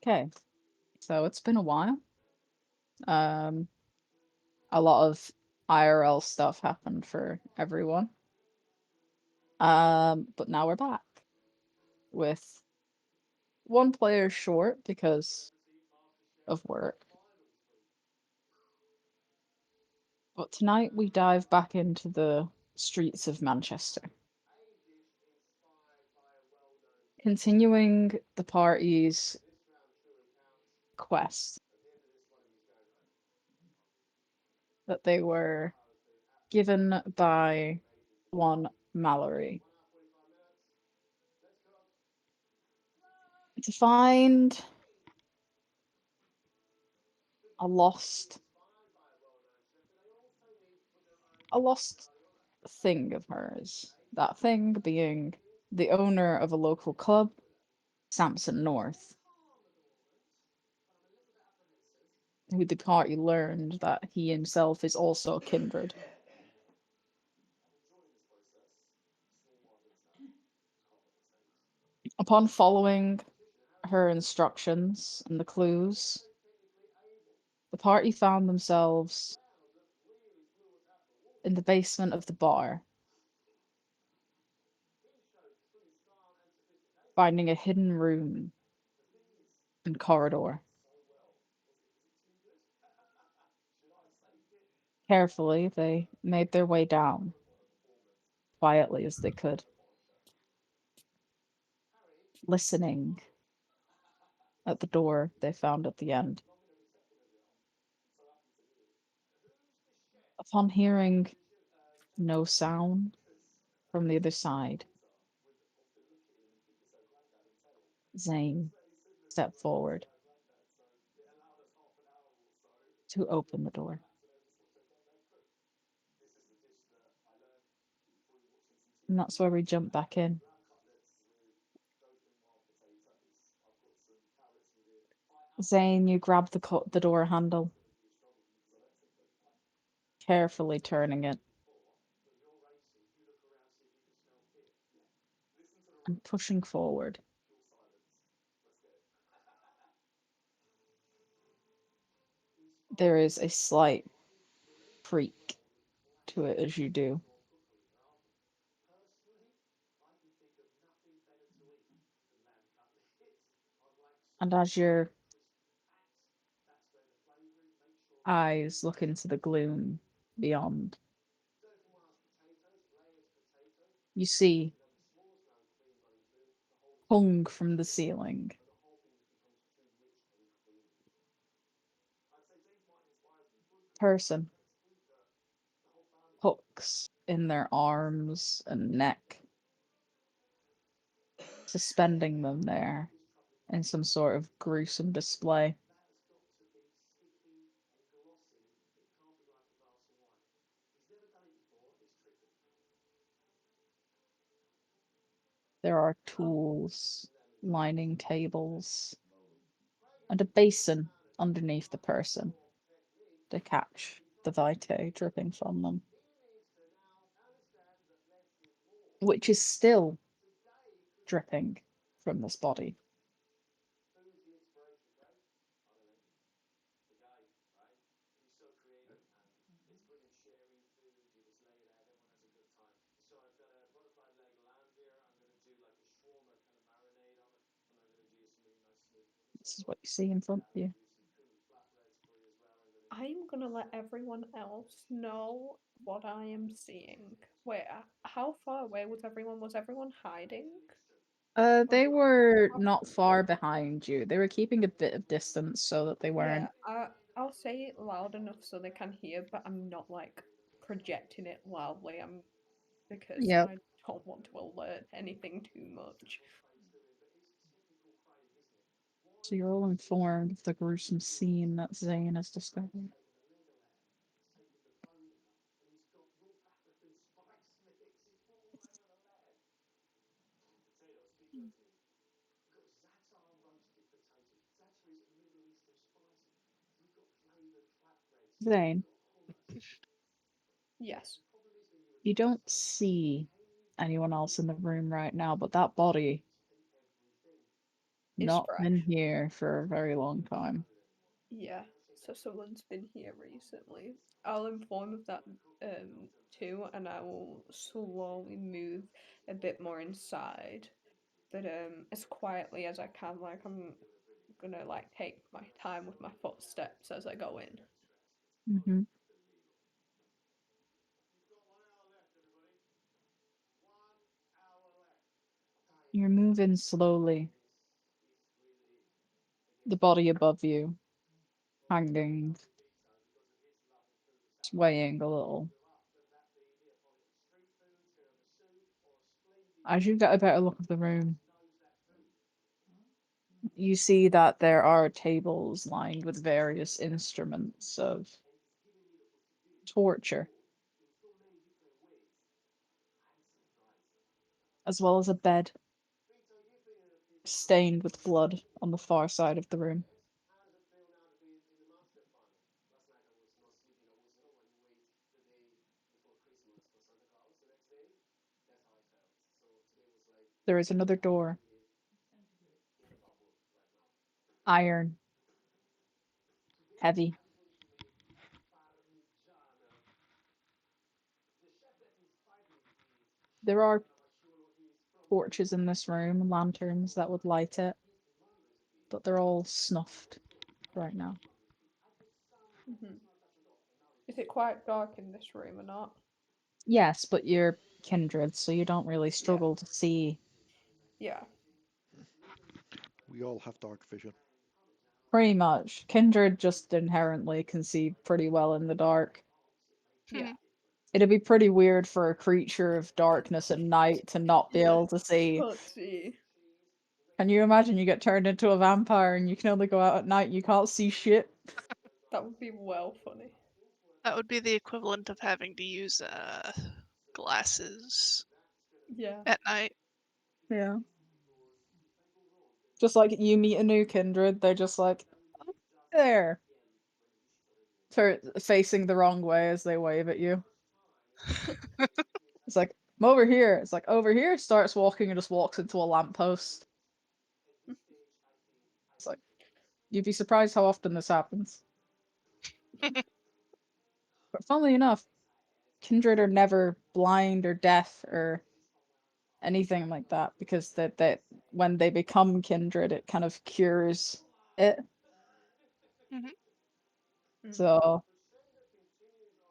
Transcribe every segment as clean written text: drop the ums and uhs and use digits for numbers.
Okay, so it's been a while. Um, a lot of IRL stuff happened for everyone. But now we're back with one player short because of work. But tonight we dive back into the streets of Manchester, continuing the party's quest that they were given by one Mallory to find a lost thing of hers. That thing being the owner of a local club, Samson North, who the party learned that he himself is also a kindred. Upon following her instructions and the clues, the party found themselves in the basement of the bar, finding a hidden room and corridor. Carefully, they made their way down, quietly as they could, listening at the door they found at the end. Upon hearing no sound from the other side, Zane stepped forward to open the door. And that's where we jump back in. Zane, you grab the door handle, carefully turning it and pushing forward. There is a slight creak to it as you do. And as your eyes look into the gloom beyond, you see, hung from the ceiling, person, hooks in their arms and neck, suspending them there in some sort of gruesome display. There are tools lining tables and a basin underneath the person to catch the vitae dripping from them, which is still dripping from this body. This is what you see in front of you. I'm gonna let everyone else know what I am seeing. Wait, how far away was everyone? Was everyone hiding? Or They were not far behind you. They were keeping a bit of distance so that they yeah, weren't. I'll say it loud enough so they can hear, but I'm not like projecting it loudly. I'm because Yep. I don't want to alert anything too much. So you're all informed of the gruesome scene that Zane has discovered. Zane, Yes. you don't see anyone else in the room right now, but that body It's Not been fresh. here for a very long time. Yeah. So someone's been here recently. I'll inform of that too, and I will slowly move a bit more inside, but as quietly as I can. Like I'm gonna like take my time with my footsteps as I go in. Hmm. You're moving slowly. The body above you, hanging, swaying a little. As you get a better look at the room, you see that there are tables lined with various instruments of torture, as well as a bed stained with blood on the far side of the room. There is another door, iron, heavy. There are torches in this room, lanterns that would light it, but they're all snuffed right now. Hmm. Is it quite dark in this room or not? Yes, but you're kindred, so you don't really Yeah. struggle to see. Yeah. We all have dark vision. Pretty much. Kindred just inherently can see pretty well in the dark. Yeah. Hmm. It'd be pretty weird for a creature of darkness at night to not be Yeah. able to see. Can't see. Can you imagine you get turned into a vampire and you can only go out at night, you can't see shit? That would be well funny. That would be the equivalent of having to use glasses Yeah. at night. Yeah. Just like you meet a new kindred, they're just like, "Oh, there. Facing the wrong way as they wave at you. It's like, I'm over here. It's like, over here, starts walking and just walks into a lamppost. It's like, you'd be surprised how often this happens. But funnily enough, kindred are never blind or deaf or anything like that because that when they become kindred, it kind of cures it. Hmm. Mm. So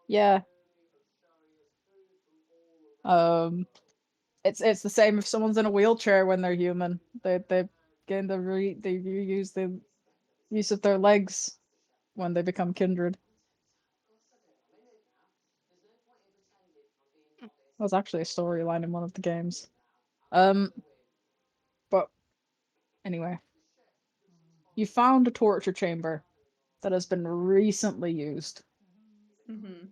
yeah, um, it's the same if someone's in a wheelchair when they're human. They gain they use the use of their legs when they become kindred. That was actually a storyline in one of the games. Um, but anyway, you found a torture chamber that has been recently used. Mhm.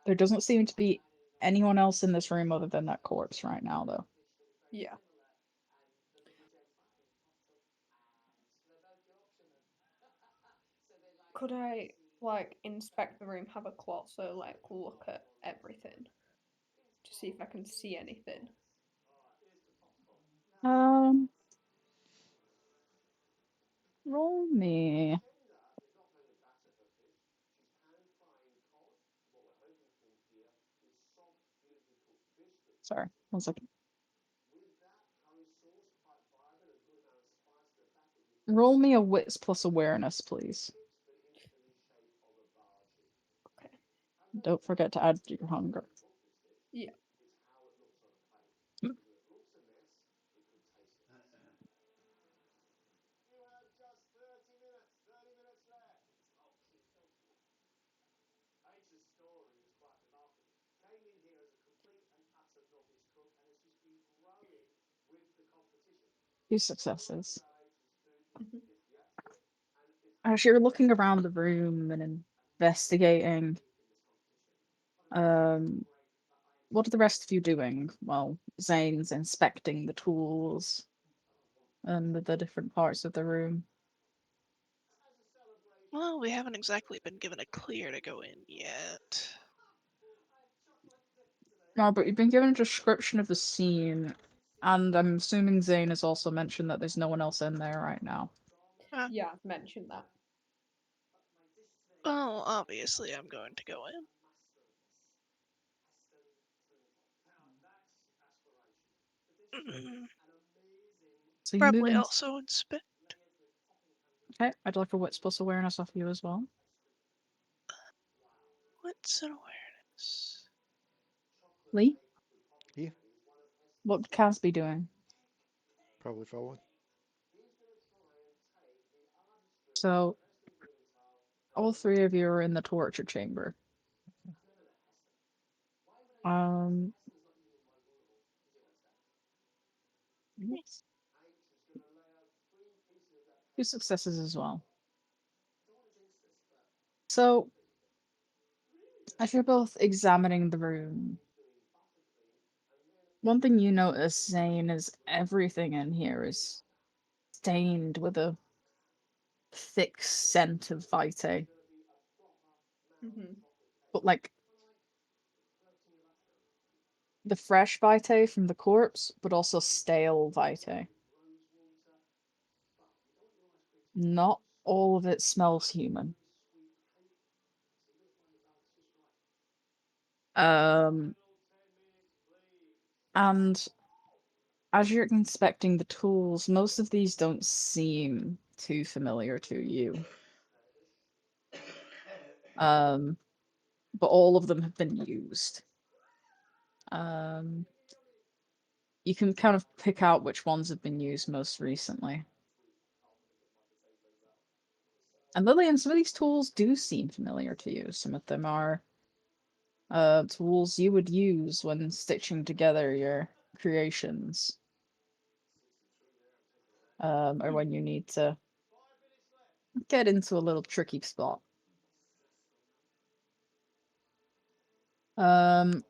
There doesn't seem to be anyone else in this room other than that corpse right now, though. Yeah. Could I like inspect the room, have a closer like look at everything to see if I can see anything? Um, roll me. Sorry, one second. Roll me a wits plus awareness, please. Okay. Don't forget to add your hunger. Yeah. Two successes. Mhm. As you're looking around the room and investigating, um, what are the rest of you doing? Well, Zane's inspecting the tools and the different parts of the room. Well, we haven't exactly been given a clear to go in yet. No, but you've been given a description of the scene, and I'm assuming Zane has also mentioned that there's no one else in there right now. Yeah, I've mentioned that. Well, obviously I'm going to go in. So you move Probably in. also inspect. Okay, I'd like a wits plus awareness off you as well. What's an awareness? Leigh, Yeah, what would Kaz be doing? probably following. So all three of you are in the torture chamber. Um, yes. 2 successes as well. So as you're both examining the room, one thing you notice, Zane, is everything in here is stained with a thick scent of vitae. Hmm. But like the fresh vitae from the corpse, but also stale vitae. Not all of it smells human. Um, and as you're inspecting the tools, most of these don't seem too familiar to you. But all of them have been used. Um, you can kind of pick out which ones have been used most recently. And Lillian, some of these tools do seem familiar to you. Some of them are tools you would use when stitching together your creations. Or when you need to get into a little tricky spot. Um,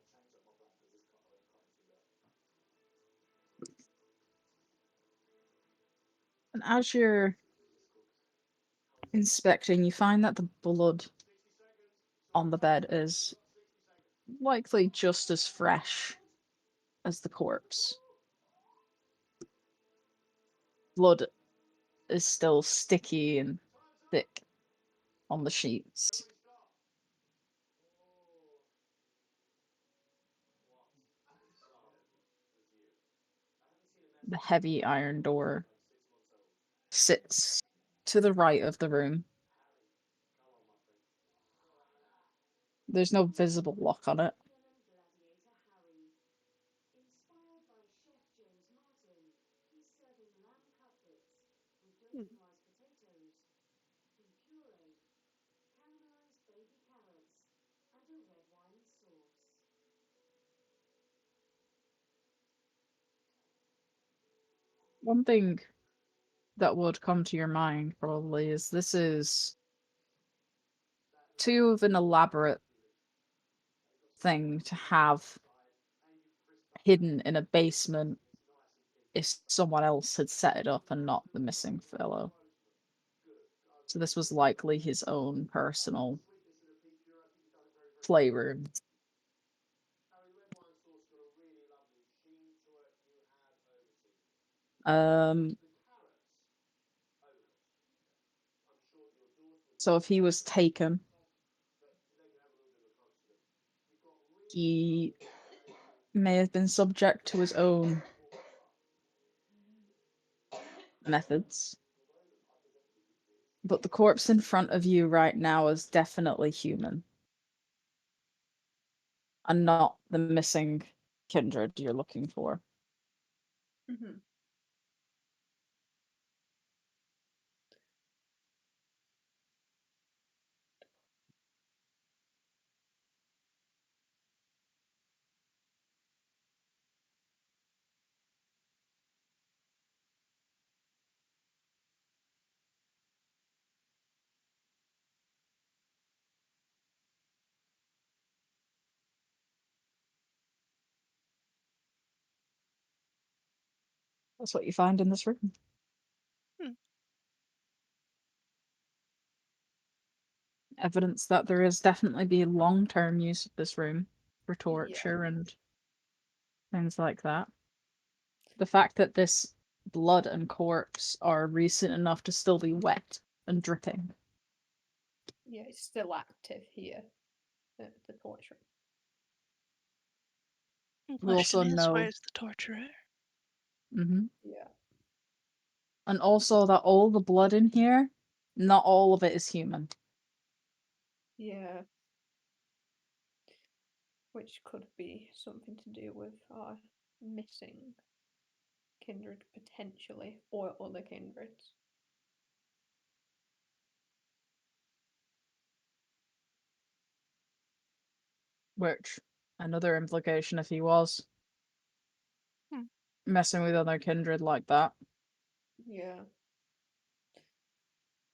and as you're inspecting, you find that the blood on the bed is likely just as fresh as the corpse. Blood is still sticky and thick on the sheets. The heavy iron door sits to the right of the room. There's no visible lock on it. Hmm. One thing that would come to your mind probably is this is too of an elaborate thing to have hidden in a basement if someone else had set it up and not the missing fellow. So this was likely his own personal playroom. Um, so if he was taken, he may have been subject to his own methods. But the corpse in front of you right now is definitely human. And not the missing kindred you're looking for. Hmm. That's what you find in this room. Hmm. Evidence that there is definitely be long-term use of this room for Yeah. torture and things like that. The fact that this blood and corpse are recent enough to still be wet and dripping. Yeah, it's still active here at the torch room. The We also question is, know, where's the torturer? Yeah. and also that all the blood in here, not all of it is human. Yeah. Which could be something to do with our missing kindred potentially, or other kindreds. Which, another implication if he was Hmm. messing with other kindred like that, Yeah.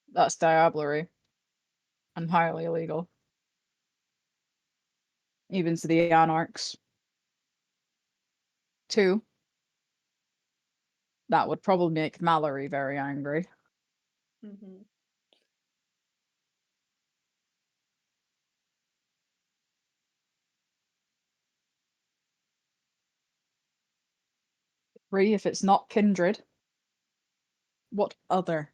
that's diablerie and highly illegal. Even to the anarchs. 2, that would probably make Mallory very angry. Mm-hmm. 3, if it's not kindred, what other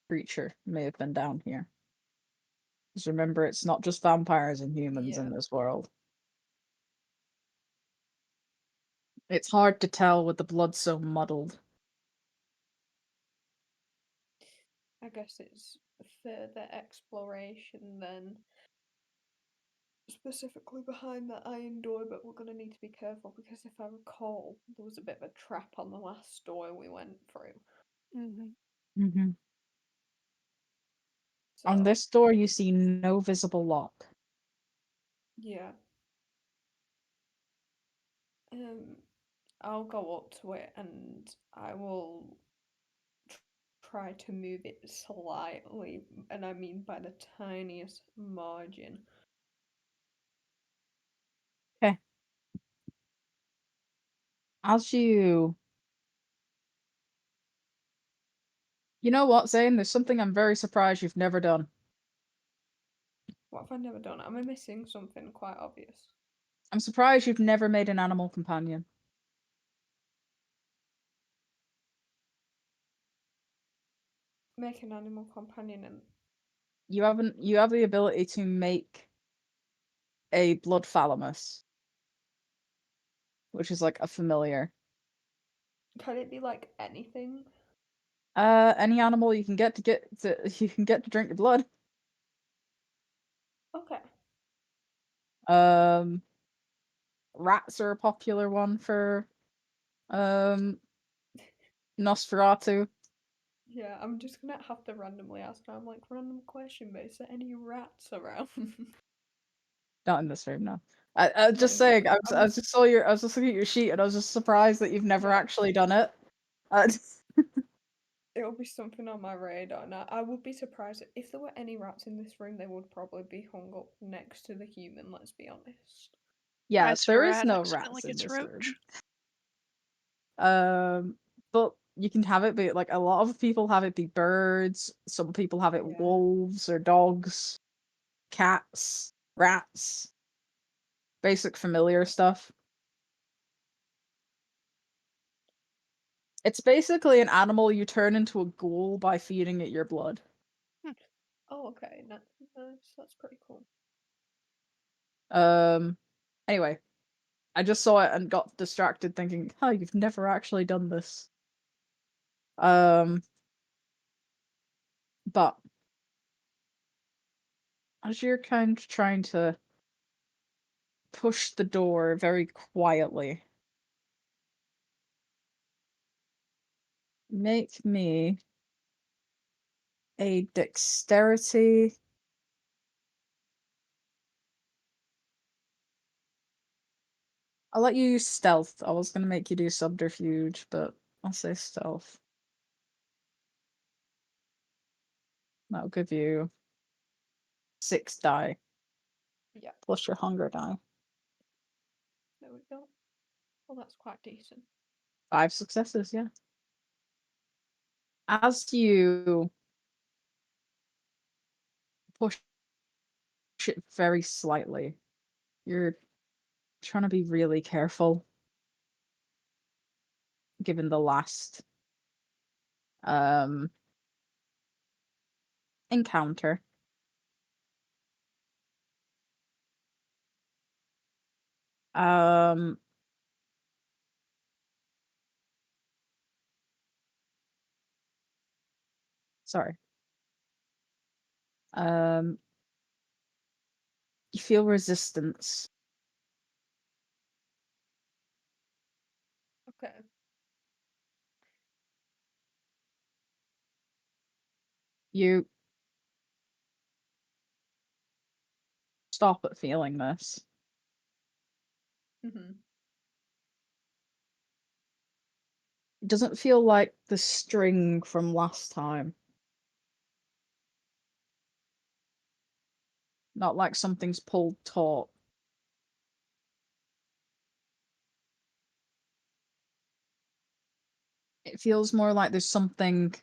creature may have been down here? Because remember, it's not just vampires and humans Yeah. in this world. It's hard to tell with the blood so muddled. I guess it's further exploration then, specifically behind that iron door, but we're going to need to be careful because if I recall, there was a bit of a trap on the last door we went through. Mm-hmm. On So, this door, you see no visible lock. yeah. I'll go up to it and I will try to move it slightly, and I mean by the tiniest margin. Okay. As you... You know what, Zane? There's something I'm very surprised you've never done. What have I never done? Am I missing something quite obvious? I'm surprised you've never made an animal companion. Make an animal companion and You have the ability to make a blood thalamus, which is like a familiar. can it be like anything? Any animal you can get you can get to drink your blood. Okay. Um, Rats are a popular one for um Nosferatu. Yeah, I'm just gonna have to randomly ask now. I'm like, random question, but is there any rats around? Not in this room, no. I was Not just in this saying. room. I was just saw your. I was just looking at your sheet, and I was just surprised that you've never Yeah, actually done it. Uh, it'll be something on my radar. Now, I would be surprised if there were any rats in this room. They would probably be hung up next to the human. Let's be honest. yeah, I saw there a is rat no accidentally rats in gets a this roach. room. But you can have it be like a lot of people have it be birds. Some people have it Yeah. wolves or dogs, cats, rats, basic familiar stuff. It's basically an animal you turn into a ghoul by feeding it your blood. Oh, okay. Nice. That's pretty cool. Um, anyway, I just saw it and got distracted thinking, "Oh, you've never actually done this." Um, but as you're kind of trying to push the door very quietly, make me a dexterity. I'll let you use stealth. I was gonna make you do subterfuge, but I'll say stealth. That'll give you 6 die Yeah. plus your hunger die. There we go. Well, that's quite decent. 5 successes, yeah. As you push it very slightly, you're trying to be really careful. given the last um encounter. Um sorry. Um you feel resistance. Okay. You stop at feeling this. Mm-hmm. It doesn't feel like the string from last time. Not like something's pulled taut. It feels more like there's something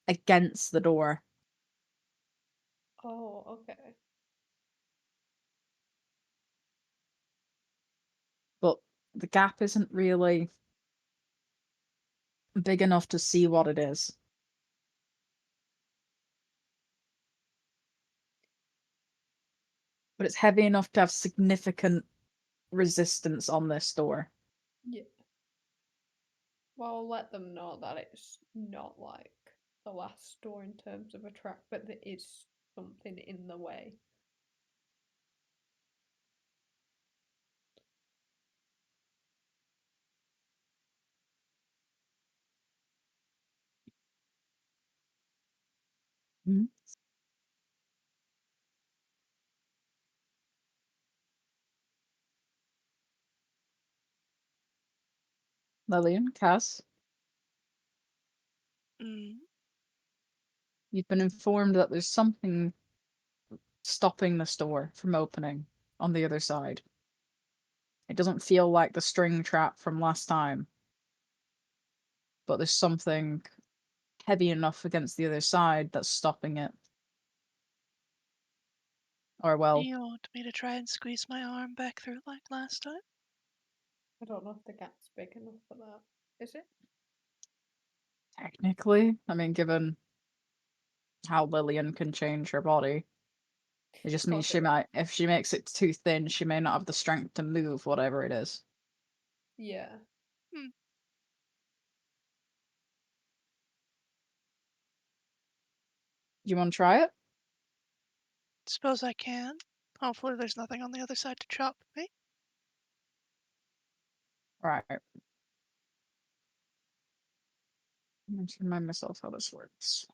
against the door. Oh, okay. But the gap isn't really big enough to see what it is. But it's heavy enough to have significant resistance on this door. Yeah. Well, I'll let them know that it's not like the last door in terms of a track, but there is something in the way. Mhm. Lillian, Cass, Mm. you've been informed that there's something stopping this door from opening on the other side. It doesn't feel like the string trap from last time, but there's something heavy enough against the other side that's stopping it. Or, Do well, you want me to try and squeeze my arm back through like last time? I don't know if the gap's big enough for that. Is it? technically, I mean, given how Lillian can change her body, it just Of means course she it will. might, if she makes it too thin, she may not have the strength to move whatever it is. Yeah. Hmm. Do you want to try it? Suppose I can. Hopefully there's nothing on the other side to chop me. Right. Let me just remind myself how this works.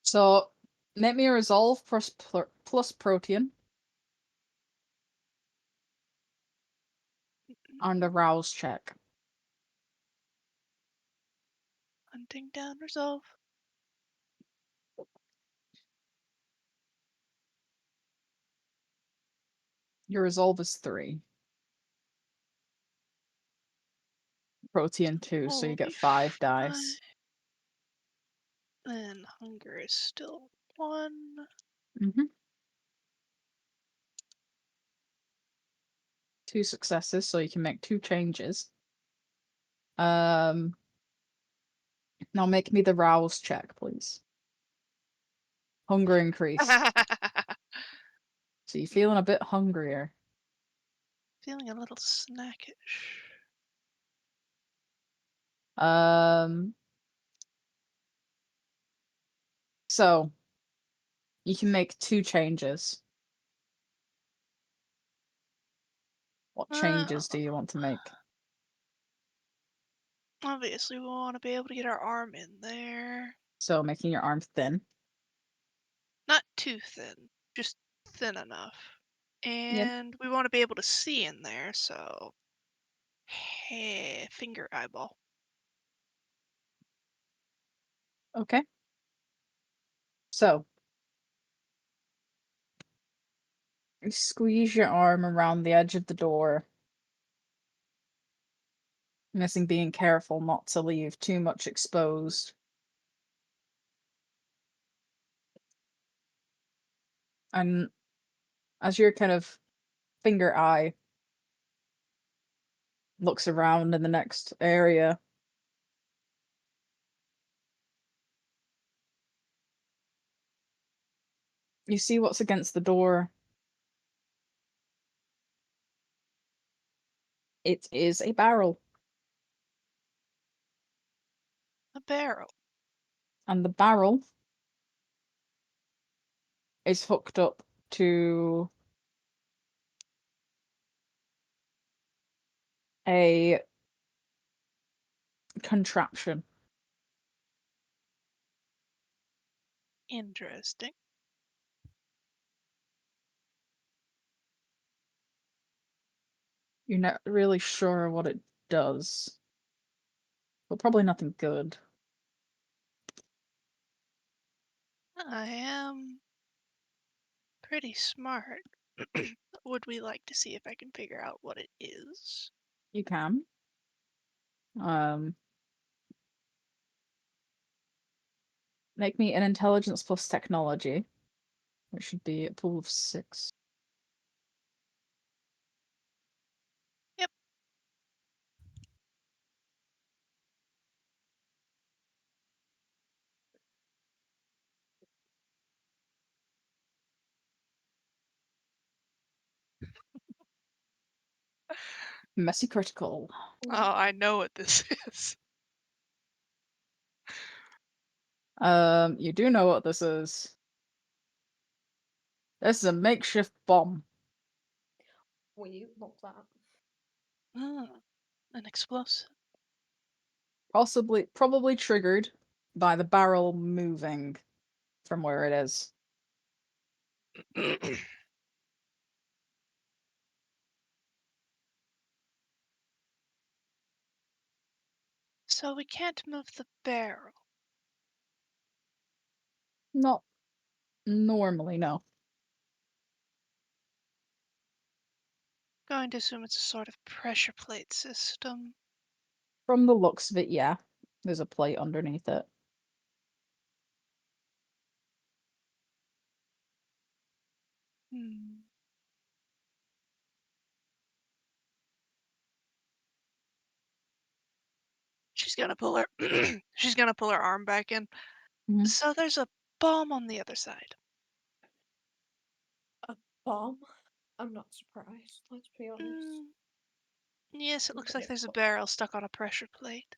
So, make me a resolve plus protein on the rouse check. Hunting down resolve. Your resolve is 3. Protein 2, so you Holy get 5 fine. dice. And hunger is still 1. Mm-hmm. 2 successes, so you can make 2 changes. Now make me the rouse check, please. Hunger increased. So you're feeling a bit hungrier. Feeling a little snackish. So you can make 2 changes. What changes do you want to make? Obviously, we want to be able to get our arm in there. So making your arm thin. Not too thin, just thin enough. Yep. And we want to be able to see in there, so hey, finger eyeball. Okay. So you squeeze your arm around the edge of the door. Missing being careful not to leave too much exposed. And as your kind of finger eye looks around in the next area, you see what's against the door. It is a barrel, A barrel. and the barrel is hooked up to a contraption. Interesting. You're not really sure what it does, but probably nothing good. I am pretty smart. Would we like to see if I can figure out what it is? You can. Um, Make me an intelligence plus technology, which should be a pool of 6. Yep. Messy critical. Oh, I know what this is. You do know what this is. This is a makeshift bomb. We love that. An explosive. Probably triggered by the barrel moving from where it is. So we can't move the barrel. Not normally, no. Going to assume it's a sort of pressure plate system. From the looks of it, yeah. There's a plate underneath it. Hmm. She's gonna pull her she's gonna pull her arm back in. Mhm. So there's a bomb on the other side. A bomb? I'm not surprised, let's be honest. Yes, it looks But like if there's a po- barrel stuck on a pressure plate.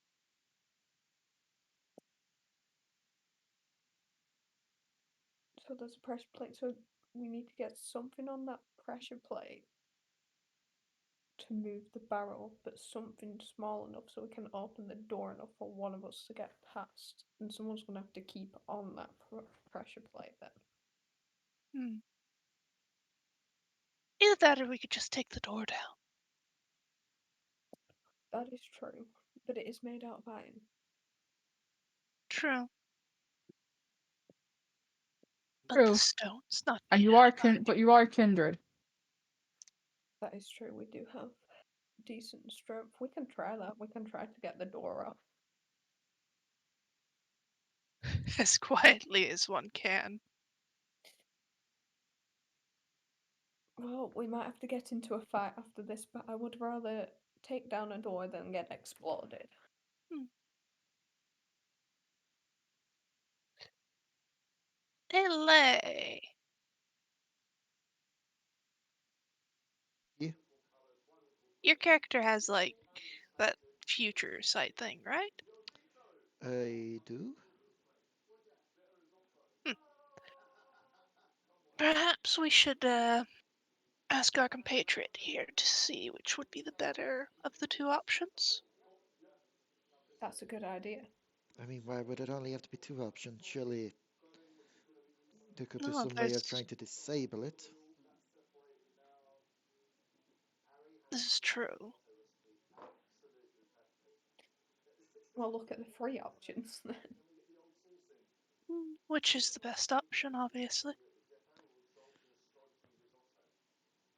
So there's a pressure plate, so we need to get something on that pressure plate to move the barrel, but something small enough so we can open the door enough for one of us to get past. And someone's gonna have to keep on that pressure plate then. Hmm. Either that or we could just take the door down. That is true, but it is made out of iron. True. But the True. stone's not And made you out are of iron. but you are kindred. That is true, we do have decent strength. We can try that. We can try to get the door off. As quietly as one can. Well, we might have to get into a fight after this, but I would rather take down a door than get exploded. Hmm. Hey, Leigh. Yeah, Your character has, like, that future sight thing, right? I do. Hmm. Perhaps we should, ask our compatriot here to see which would be the better of the two options. That's a good idea. I mean, why would it only have to be 2 options? Surely there could be No, some way of there's. trying to disable it. This is true. Well, look at the free options then. Which is the best option, obviously.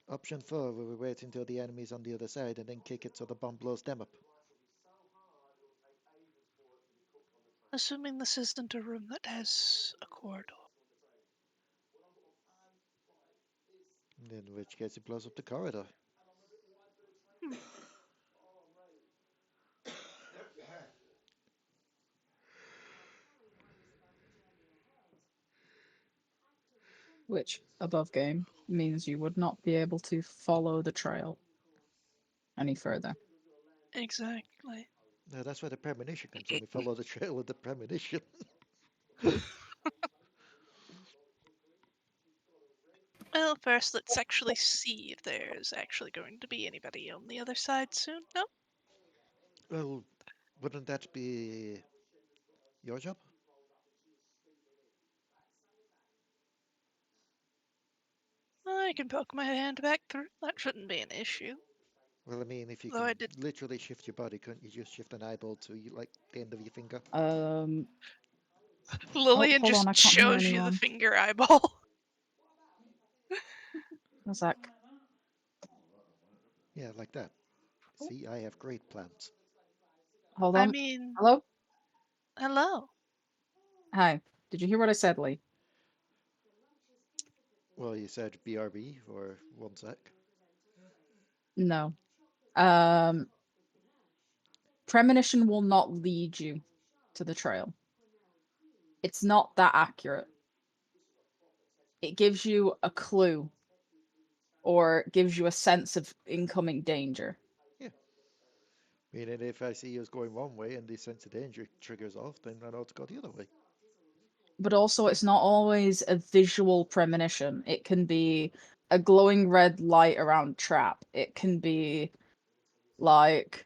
Option 4, where we wait until the enemy's on the other side and then kick it so the bomb blows them up. Assuming this isn't a room that has a corridor. In which case, it blows up the corridor. Hmm. Which, above game, means you would not be able to follow the trail any further. Exactly. Now, that's where the premonition comes in. We follow the trail of the premonition. Well, first let's actually see if there's actually going to be anybody on the other side soon. No? Well, wouldn't that be your job? I can poke my hand back through. That shouldn't be an issue. Well, I mean, if you Though I can did. literally shift your body, couldn't you just shift an eyeball to like the end of your finger? Oh, Lillian hold on, just I can't hear shows you the anyone. finger eyeball. A sec. Yeah, like that. See, I have great plans. Hold I on. mean, Hello? hello. Hi. Did you hear what I said, Leigh? Well, you said BRB for 1 sec. No. Um, Premonition will not lead you to the trail. It's not that accurate. It gives you a clue or gives you a sense of incoming danger. Yeah. Meaning, if I see us going one way and the sense of danger triggers off, then I know to go the other way. But also, it's not always a visual premonition. It can be a glowing red light around trap. It can be like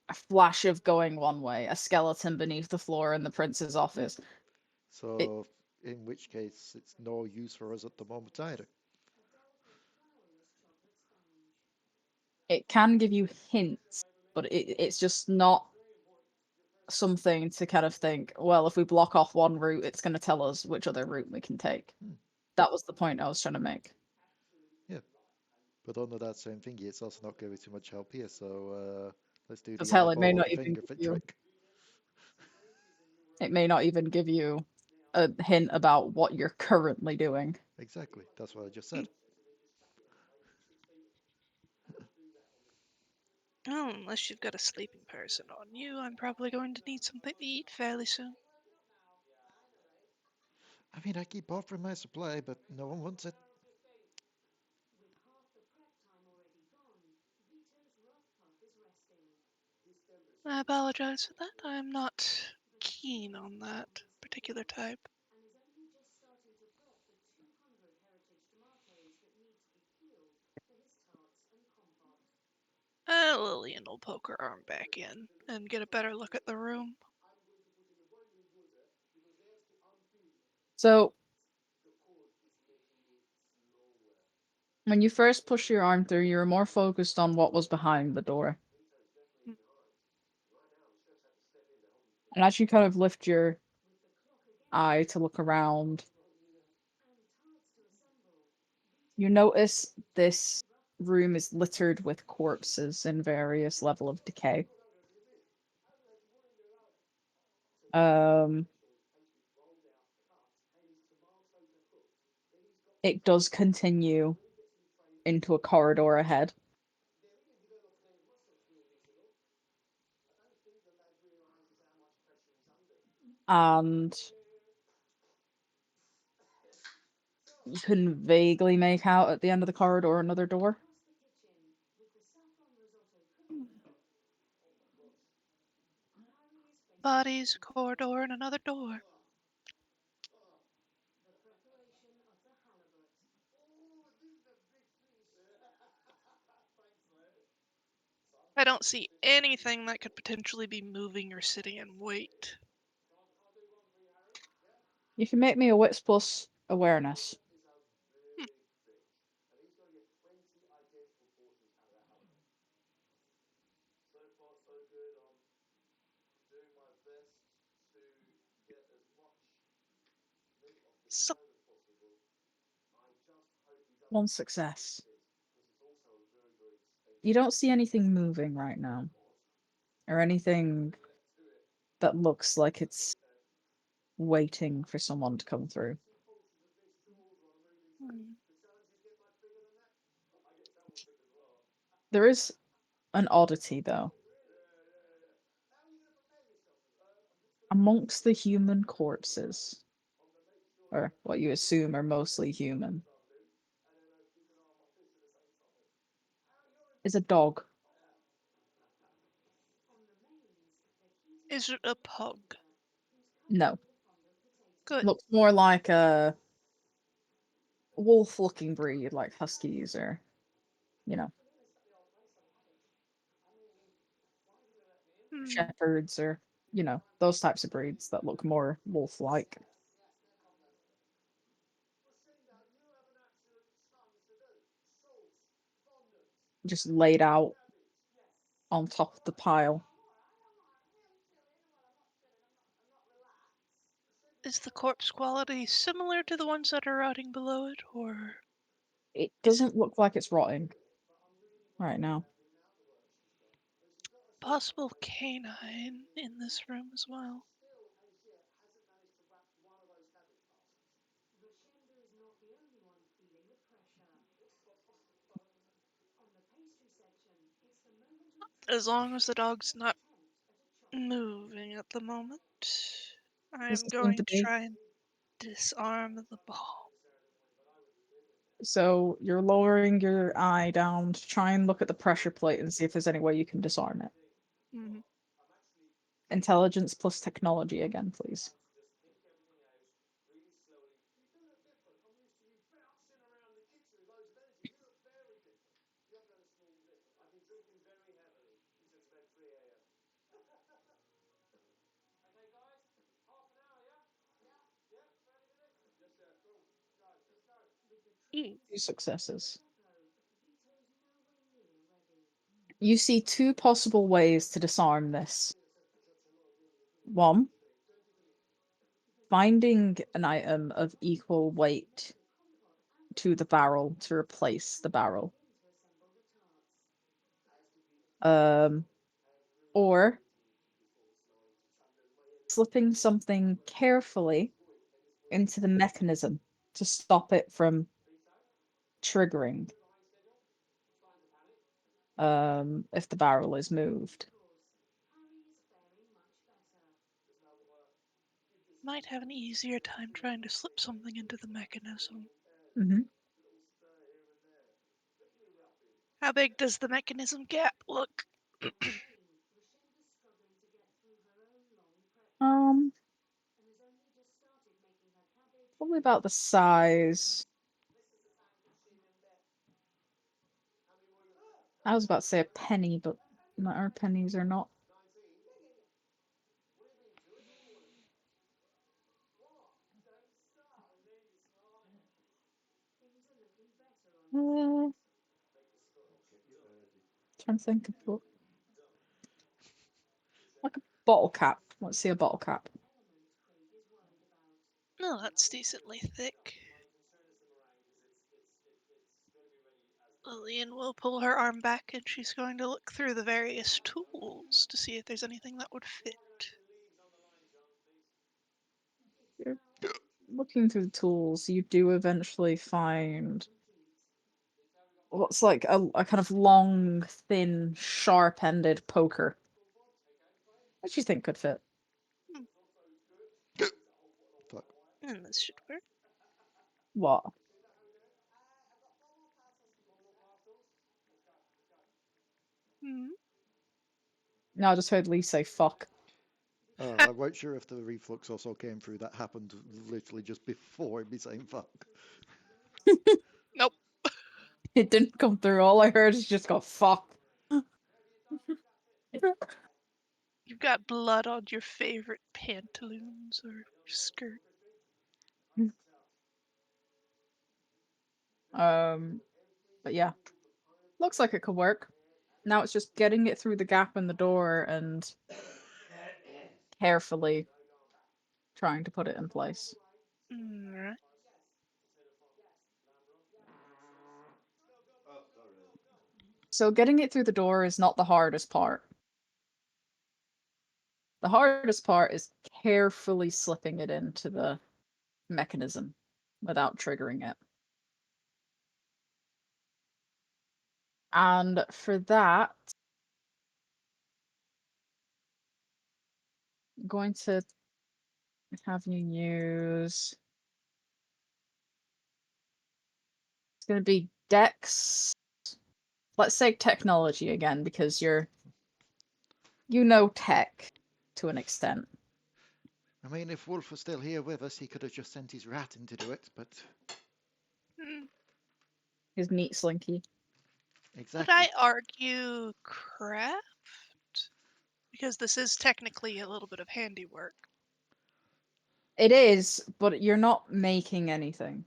a flash of going one way, a skeleton beneath the floor in the prince's office. It So, in which case, it's no use for us at the moment either. it can give you hints, but it's just not something to kind of think, well, if we block off one route, it's going to tell us which other route we can take. Hmm. That was the point I was trying to make. Yeah. But under that same thingy, it's also not giving too much help here. So, let's do Because the hell, it may eyeball or not the even finger give fit you trick. it may not even give you a hint about what you're currently doing. Exactly. That's what I just said. Oh, unless you've got a sleeping person on you, I'm probably going to need something to eat fairly soon. I mean, I keep offering my supply, but no one wants it. I apologize for that. I'm not keen on that particular type. Lillian will poke her arm back in and get a better look at the room. So when you first pushed your arm through, you were more focused on what was behind the door. Hmm. And as you kind of lift your eye to look around, you notice this room is littered with corpses in various level of decay. It does continue into a corridor ahead. And you can vaguely make out at the end of the corridor another door. Bodies, corridor, and another door. I don't see anything that could potentially be moving or sitting in wait. You can make me a wits plus awareness. Hmm. So, One success. You don't see anything moving right now. Or anything that looks like it's waiting for someone to come through. There is an oddity, though. Amongst the human corpses, or what you assume are mostly human, is a dog. Is it a pug? No. Good. Looks more like a wolf-looking breed, like huskies or, you know, Hmm. shepherds or, you know, those types of breeds that look more wolf-like. Just laid out on top of the pile. Is the corpse quality similar to the ones that are rotting below it, or It is it doesn't look like it's rotting right now. possible canine in this room as well? As long as the dog's not moving at the moment, I'm Doesn't seem going to to be. try and disarm the ball. So you're lowering your eye down to try and look at the pressure plate and see if there's any way you can disarm it. Mhm. Intelligence plus technology again, please. Mm. 2 successes. You see 2 possible ways to disarm this. 1, finding an item of equal weight to the barrel to replace the barrel. Or slipping something carefully into the mechanism to stop it from triggering if the barrel is moved. Might have an easier time trying to slip something into the mechanism. Mm-hmm. How big does the mechanism gap look? Um, probably about the size. I was about to say a penny, but our pennies are not. Trying to think of what, like a bottle cap. Let's see a bottle cap. No, that's decently thick. Lillian will pull her arm back and she's going to look through the various tools to see if there's anything that would fit. You're looking through the tools, you do eventually find what's like a kind of long, thin, sharp-ended poker. What do you think could fit? Fuck. And this should work. What? Hmm. No, I just heard Leigh say fuck. Oh, I wasn't sure if the reflux also came through. That happened literally just before me saying fuck. Nope. It didn't come through. All I heard is just go fuck. You've got blood on your favorite pantaloons or skirt. But yeah, looks like it could work. Now it's just getting it through the gap in the door and carefully trying to put it in place. Right. So getting it through the door is not the hardest part. The hardest part is carefully slipping it into the mechanism without triggering it. And for that, I'm going to have you use. It's going to be Dex. Let's say technology again because you know tech to an extent. I mean, if Wolf was still here with us, he could have just sent his rat in to do it, but Hmm. His neat slinky. Could exactly. I argue craft? Because this is technically a little bit of handiwork. It is, but you're not making anything.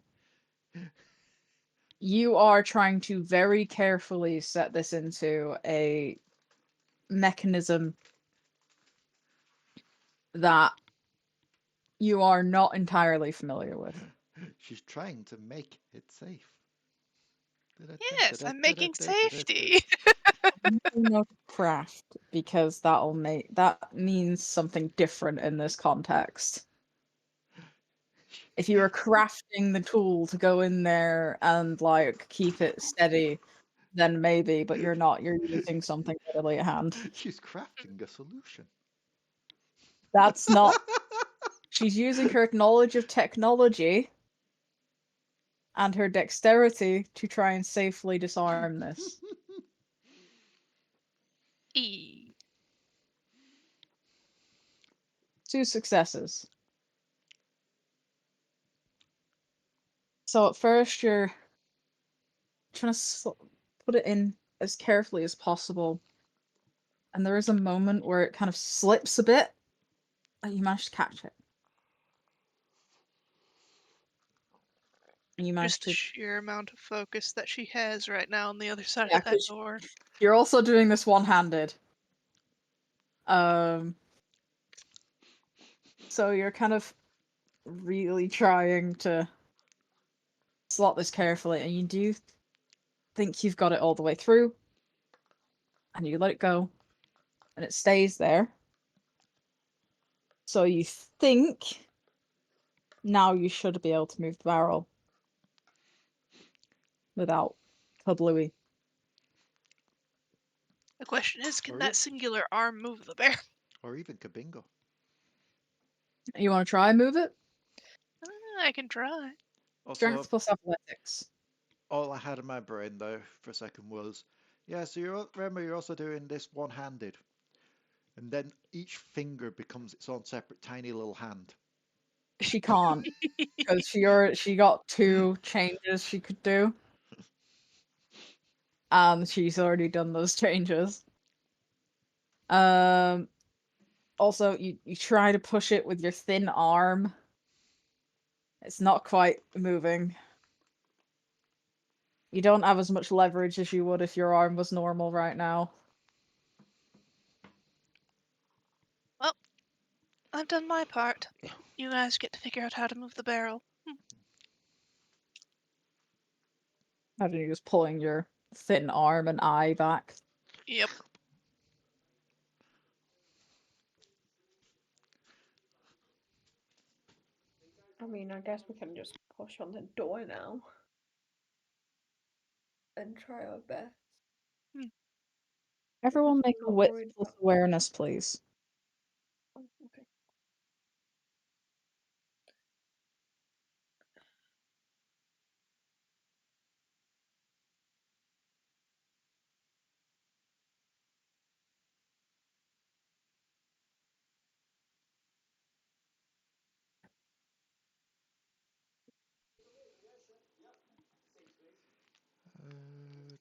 You are trying to very carefully set this into a mechanism that you are not entirely familiar with. She's trying to make it safe. Yes, I'm making safety. No craft because that means something different in this context. If you were crafting the tool to go in there and like keep it steady, then maybe, but you're not. You're using something readily at hand. She's crafting a solution. That's not. She's using her knowledge of technology and her dexterity to try and safely disarm this. E. 2 successes. So at first you're trying to put it in as carefully as possible, and there is a moment where it kind of slips a bit, and you manage to catch it. And you manage Just the to. sheer amount of focus that she has right now on the other side Yeah, of that 'cause door. you're also doing this one-handed. Um, so you're kind of really trying to slot this carefully, and you do think you've got it all the way through, and you let it go, and it stays there. So you think now you should be able to move the barrel without kablooey. The question is, can Or, that singular arm move the bear? or even Kabingo. You want to try and move it? I can try. Also, Strength plus athletics. all I had in my brain though for a second was, yeah, so remember you're also doing this one-handed, and then each finger becomes its own separate tiny little hand. She can't because she got 2 changes she could do, and she's already done those changes. Um. Also, you try to push it with your thin arm. It's not quite moving. You don't have as much leverage as you would if your arm was normal right now. Well, I've done my part. You guys get to figure out how to move the barrel. Imagine you just pulling your thin arm and eye back. Yep. I mean, I guess we can just push on the door now and try our best. Everyone make I'm a not wit worried plus about. awareness, please. Oh, okay. Uh,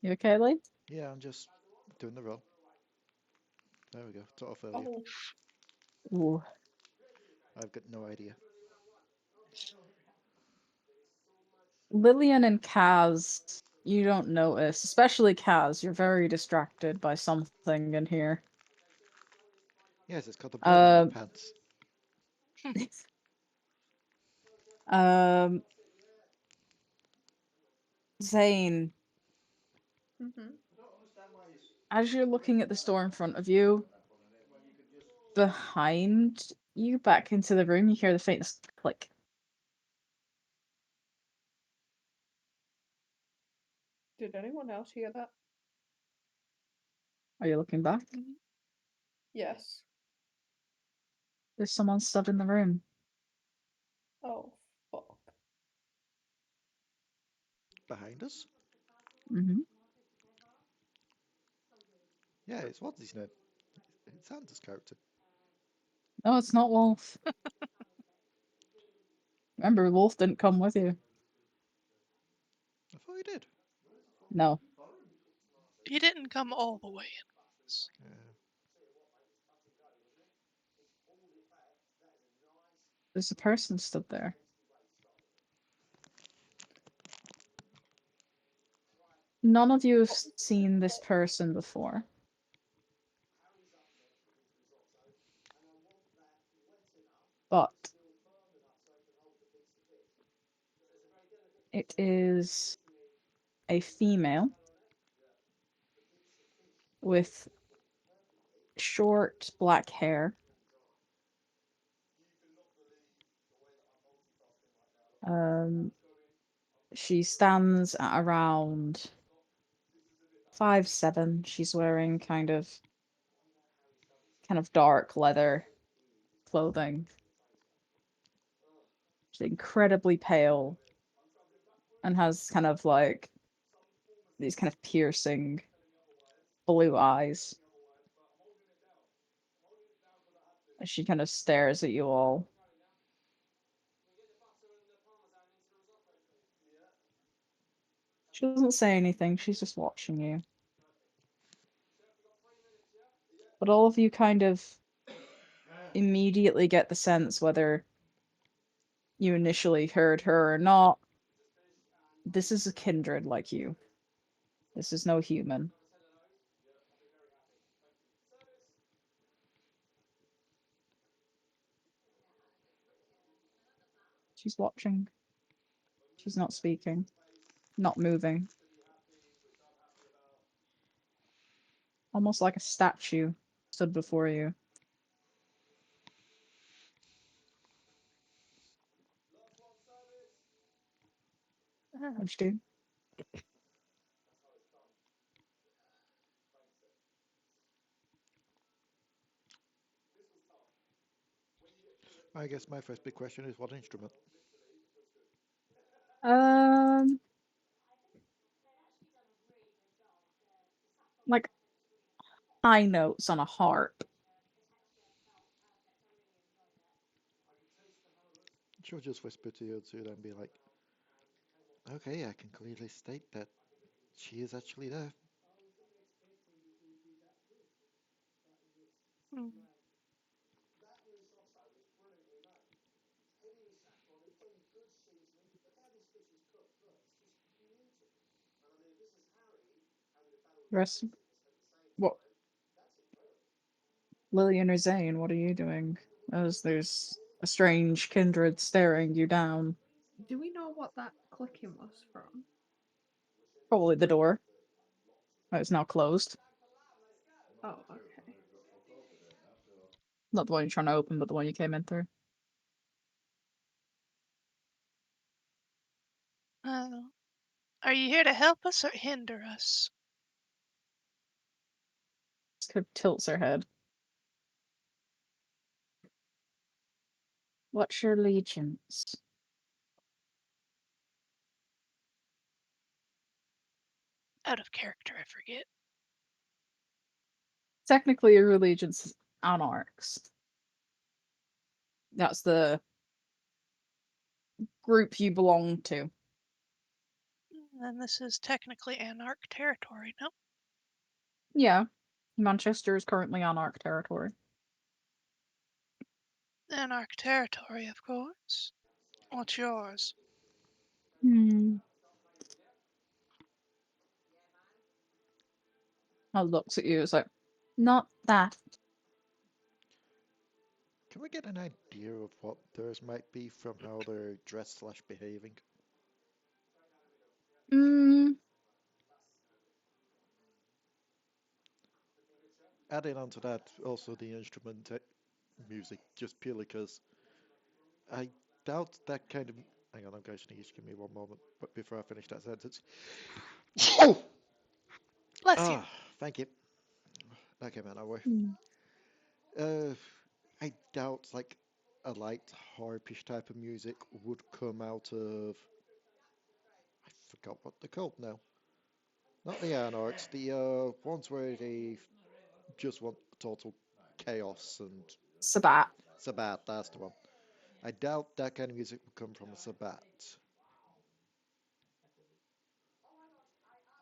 You okay, Leigh? yeah, I'm just doing the roll. There we go. It's off earlier. Oh, Ooh. I've got no idea. Lillian and Kaz, you don't notice. Especially Kaz, you're very distracted by something in here. Yes, it's got the blood on your Um, pants. um, Zane, Mm-hmm. As you're looking at the store in front of you, behind you, back into the room, you hear the faintest click. Did anyone else hear that? Are you looking back? Mhm. Yes. There's someone stood in the room. Oh, fuck. Behind us? Mm-hmm. Yeah, it's what's his name? It's Santa's character. No, it's not Wolf. Remember, Wolf didn't come with you. I thought he did. No. He didn't come all the way in with us. Yeah. There's a person stood there. None of you have seen this person before. But it is a female with short black hair. She stands at around 5'7". She's wearing kind of dark leather clothing. She's incredibly pale and has kind of like these kind of piercing blue eyes. As she kind of stares at you all. She doesn't say anything, she's just watching you. But all of you kind of immediately get the sense, whether you initially heard her or not, this is a kindred like you. This is no human. She's watching. She's not speaking. Not moving. Almost like a statue stood before you. What'd you do? I guess my first big question is what instrument? Um, like high notes on a harp. She'll just whisper to you to then be like, okay, I can clearly state that she is actually there. Hmm. Rest. What? Lillian or Zane, what are you doing? As there's a strange kindred staring you down. Do we know what that clicking was from? Probably the door. It's now closed. Oh, okay. Not the one you're trying to open, but the one you came in through. Uh, are you here to help us or hinder us? Just kind of tilts her head. What's your allegiance? Out of character, I forget. Technically, your allegiance is anarchs. That's the group you belong to. And this is technically Anarch territory, no? Yeah, Manchester is currently anarch territory. Anarch territory, of course. What's yours? I looks at you. It's like, not that. Can we get an idea of what theirs might be from how they're dressed / behaving? Mm, adding on to that, also the instrument music, just purely because I doubt that kind of. Hang on, I'm going to sneeze. Give me one moment. But before I finish that sentence. Bless you. Ah, thank you. That came out that way. Hmm. Uh, I doubt like a light harpish type of music would come out of. I forgot what they're called now. Not the anarchs, the ones where they just want total chaos and Sabat. Sabat. That's the one. I doubt that kind of music would come from a Sabat.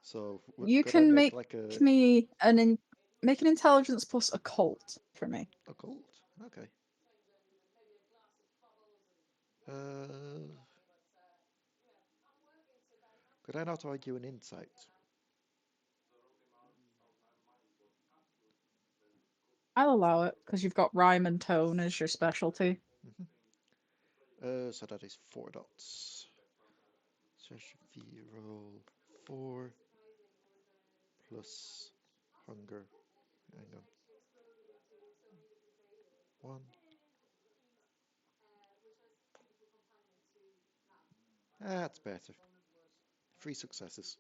So You could I can make make like me make an intelligence plus occult for me. a cult? Okay. Uh, could I not argue an insight? I'll allow it because you've got rhyme and tone as your specialty. Hmm. So that is 4 dots. Session fee roll 4 plus hunger. Hang on. 1. That's better. 3 successes.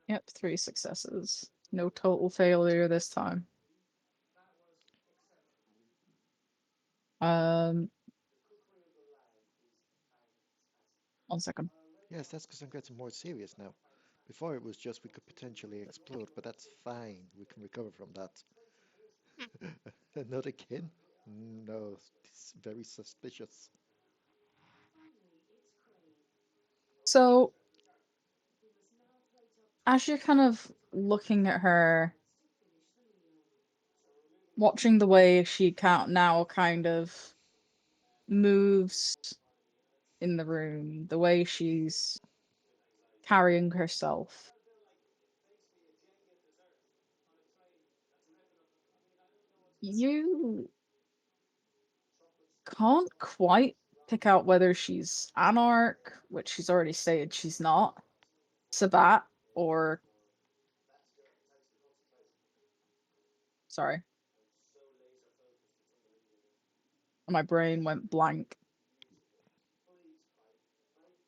Yep, 3 successes. No total failure this time. Um, 1 second. Yes, that's because I'm getting more serious now. Before it was just we could potentially explode, but that's fine. We can recover from that. Not again? No, it's very suspicious. So, as you're kind of looking at her, watching the way she now kind of moves in the room, the way she's carrying herself, you can't quite pick out whether she's Anarch, which she's already stated she's not, Sabat, or sorry, my brain went blank.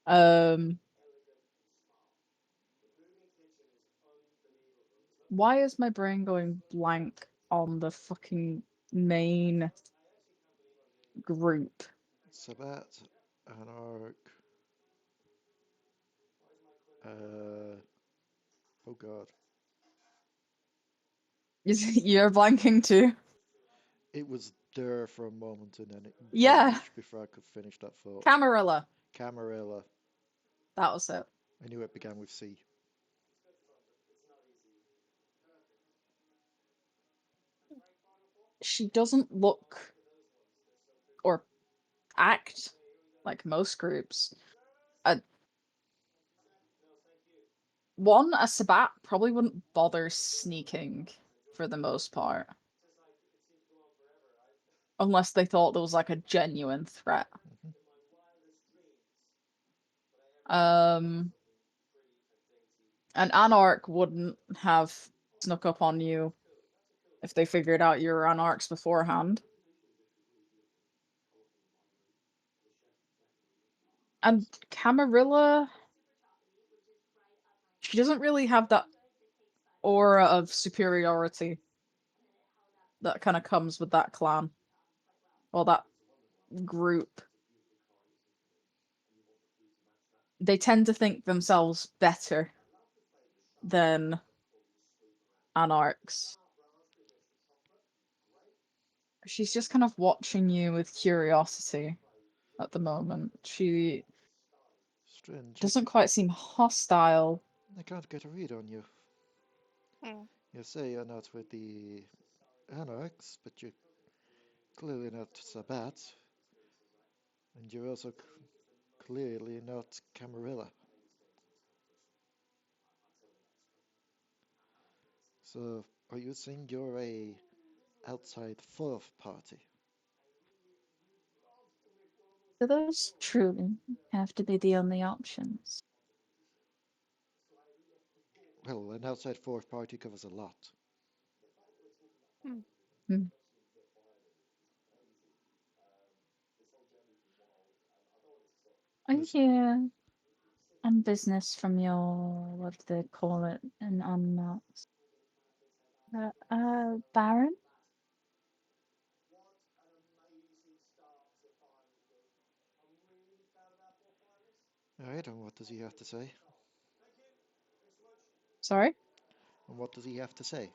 Um, why is my brain going blank on the fucking main group? Sabat, Anarch, uh, oh god. You're blanking too. It was there for a moment and then it Yeah, vanished before I could finish that thought. Camarilla. Camarilla. That was it. I knew it began with C. She doesn't look or act like most groups. Uh, a Sabat probably wouldn't bother sneaking for the most part, unless they thought there was like a genuine threat. Hmm. Um, an Anarch wouldn't have snuck up on you if they figured out you were Anarchs beforehand. And Camarilla, she doesn't really have that aura of superiority that kind of comes with that clan or that group. They tend to think themselves better than Anarchs. She's just kind of watching you with curiosity at the moment. She Strange. doesn't quite seem hostile. I can't get a read on you. Hmm. You say you're not with the Anarchs, but you're clearly not Sabat, and you're also clearly not Camarilla. So, are you saying you're a outside fourth party? Do those truly have to be the only options? Well, an outside fourth party covers a lot. Hmm. Hmm. Are you Was here on business from your, what do they call it, an unmarked, Baron? alright, and what does he have to say? Sorry? And what does he have to say?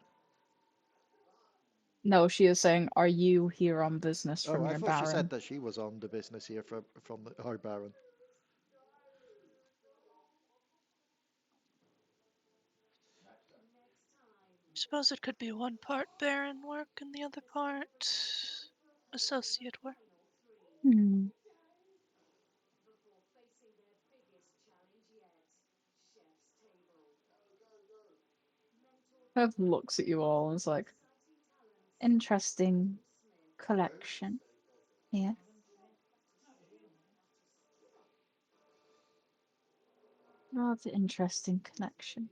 No, she is saying, are you here on business Oh, from I your thought she said Baron? that she was on the business here from our Baron. Suppose it could be one part barren work and the other part associate work. Hmm. Kind of looks at you all and is like, interesting collection here. Rather interesting collection.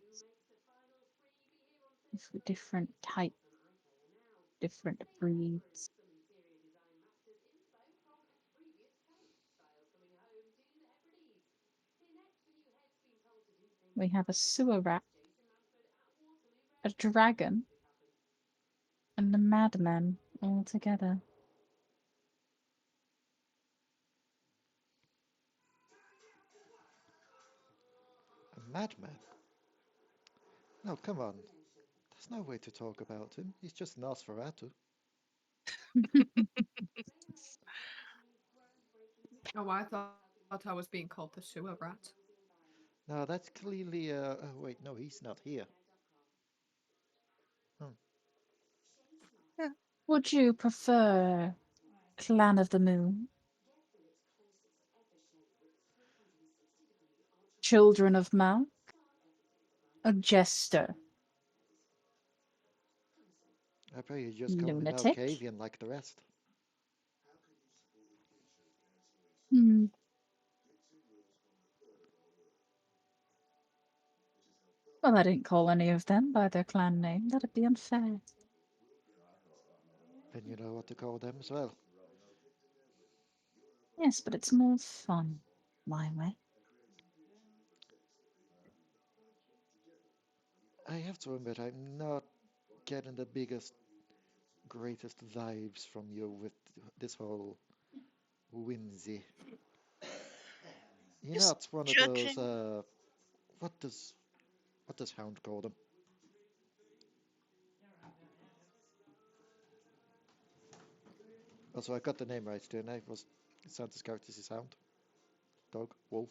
Of different type, different breeds. We have a sewer rat, a dragon, and a madman all together. A madman? No, come on. There's no way to talk about him. He's just Nosferatu. Oh, I thought I was being called the sewer rat. No, that's clearly. Oh, wait, no, he's not here. Hmm. Yeah. Would you prefer Clan of the Moon, Children of Mal, a Jester, I bet you just call me lunatic? Malkavian like the rest. Hmm. Well, I didn't call any of them by their clan name. That'd be unfair. Then you know what to call them as well. Yes, but it's more fun my way. I have to admit, I'm not getting the biggest, greatest vibes from you with this whole whimsy. You're Just not one of those. judging. What does what does Hound call them? Also, I got the name right, didn't I? Was Santa's character's his Hound? Dog? Wolf?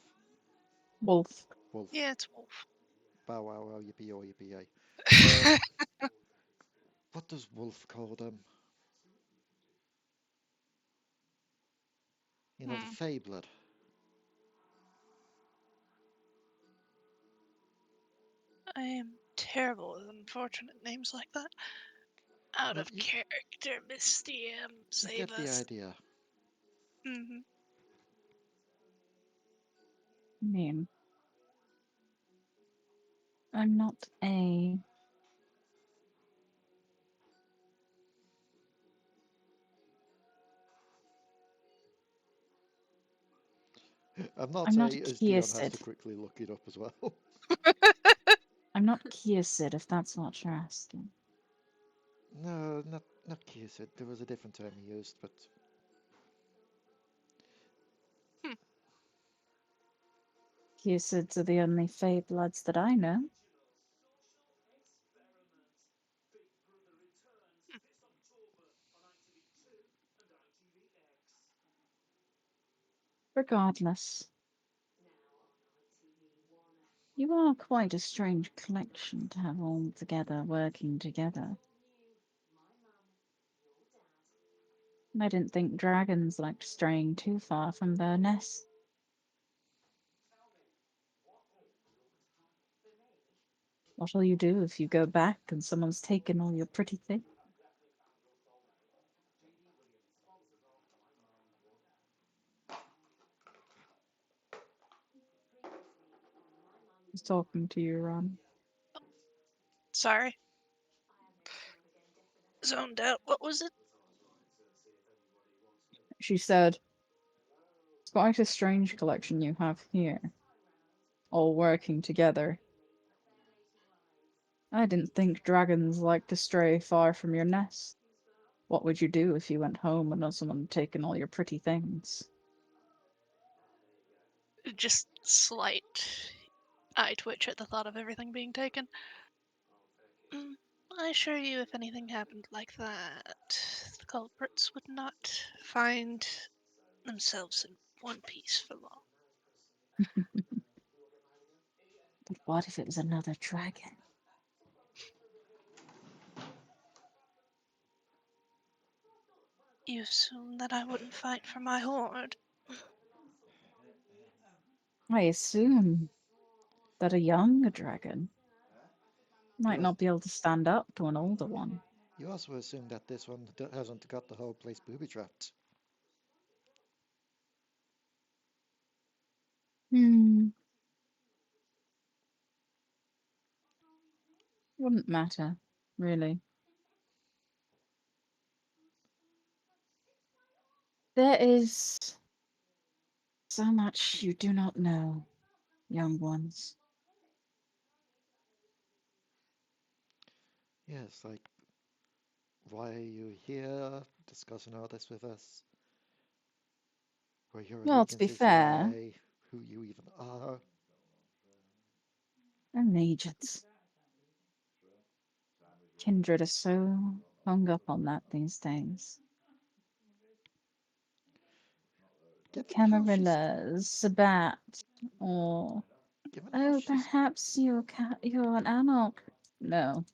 Wolf. Wolf. Yeah, it's Wolf. Bow wow wow yippee oh yippee yay. Uh, what does Wolf call them? You know, the Hmm. Fabled. I am terrible with unfortunate names like that. Out Well, of character, Miss DM, you save get the us. idea. Hmm. I mean, I'm not a. I'm not I'm not a, a as Dion has to Kiersid. quickly look it up as well. I'm not Kiersid, if that's what you're asking. No, not Kiersid. There was a different term he used, but Hmm. Kiersids are the only Fey bloods that I know. Regardless, you are quite a strange collection to have all together, working together. And I didn't think dragons liked straying too far from their nest. What'll you do if you go back and someone's taken all your pretty things? He's talking to you, Ron. Sorry. zoned out. What was it? She said, "It's quite a strange collection you have here, all working together. I didn't think dragons liked to stray far from your nest. What would you do if you went home and someone had taken all your pretty things?" Just slight eye twitch at the thought of everything being taken. I assure you, if anything happened like that, the culprits would not find themselves in one piece for long. But what if it was another dragon? You assume that I wouldn't fight for my horde? I assume that a younger dragon might You, not be able to stand up to an older one. you also assume that this one hasn't got the whole place booby trapped. Hmm, wouldn't matter, really. There is so much you do not know, young ones. Yes, like, why are you here discussing all this with us? Where your Well, to be allegiances fair, lie, who you even are. I'm agents. Kindred are so hung up on that these days. Given how she's Camarillas, Sabat, or given how oh, she's perhaps you're an Anarch. No,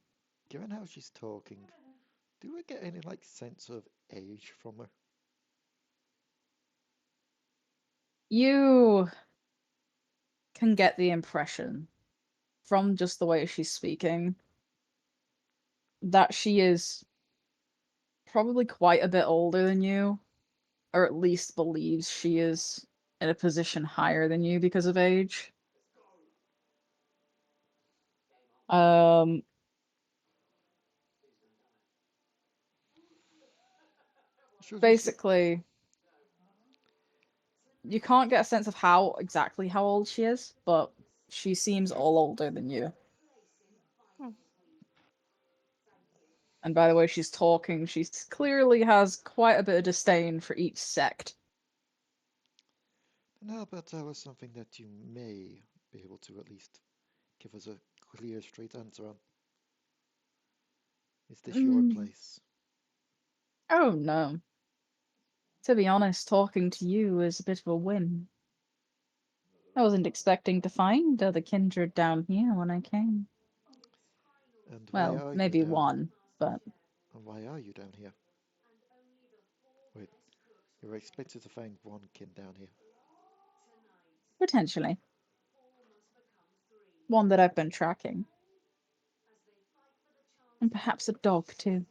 given how she's talking, do we get any like sense of age from her? you can get the impression from just the way she's speaking that she is probably quite a bit older than you, or at least believes she is in a position higher than you because of age. Um, Should we should basically, you can't get a sense of how exactly how old she is, but she seems all older than you. Hmm. And by the way she's talking, she clearly has quite a bit of disdain for each sect. How about that was something that you may be able to at least give us a clear, straight answer on? Is this your Mm. place? Oh no. To be honest, talking to you is a bit of a win. I wasn't expecting to find other kindred down here when I came. And why Well, are you maybe down? one, but And why are you down here? Wait, you were expected to find one kid down here. potentially. One that I've been tracking. And perhaps a dog, too.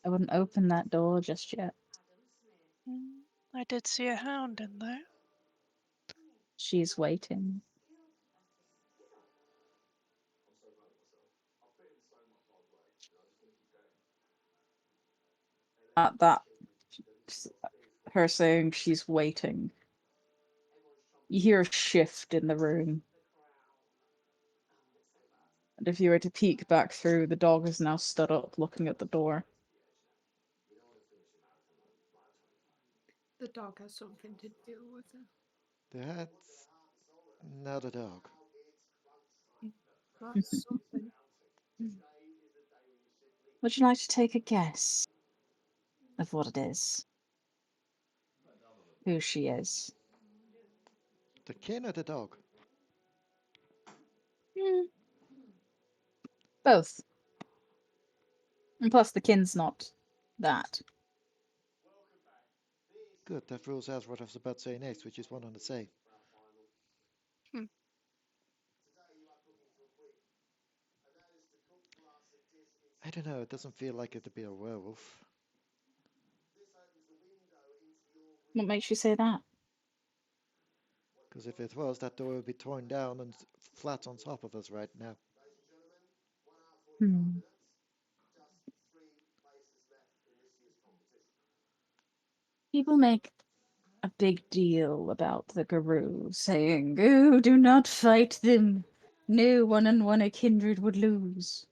I wouldn't open that door just yet. I did see a hound in there. She's waiting. At that, her saying she's waiting, you hear a shift in the room. And if you were to peek back through, the dog is now stood up looking at the door. The dog has something to do with it. That's not a dog. That's something. Would you like to take a guess of what it is? Who she is? The kin or the dog? Hmm, both. And plus, the kin's not that. Good, that rules out what I was about to say next, which is one on the same. Hmm. I don't know, it doesn't feel like it'd be a werewolf. What makes you say that? Because if it was, that door would be torn down and flat on top of us right now. Hmm. People make a big deal about the Garou, saying, "Oh, do not fight them. No one and one a kindred would lose."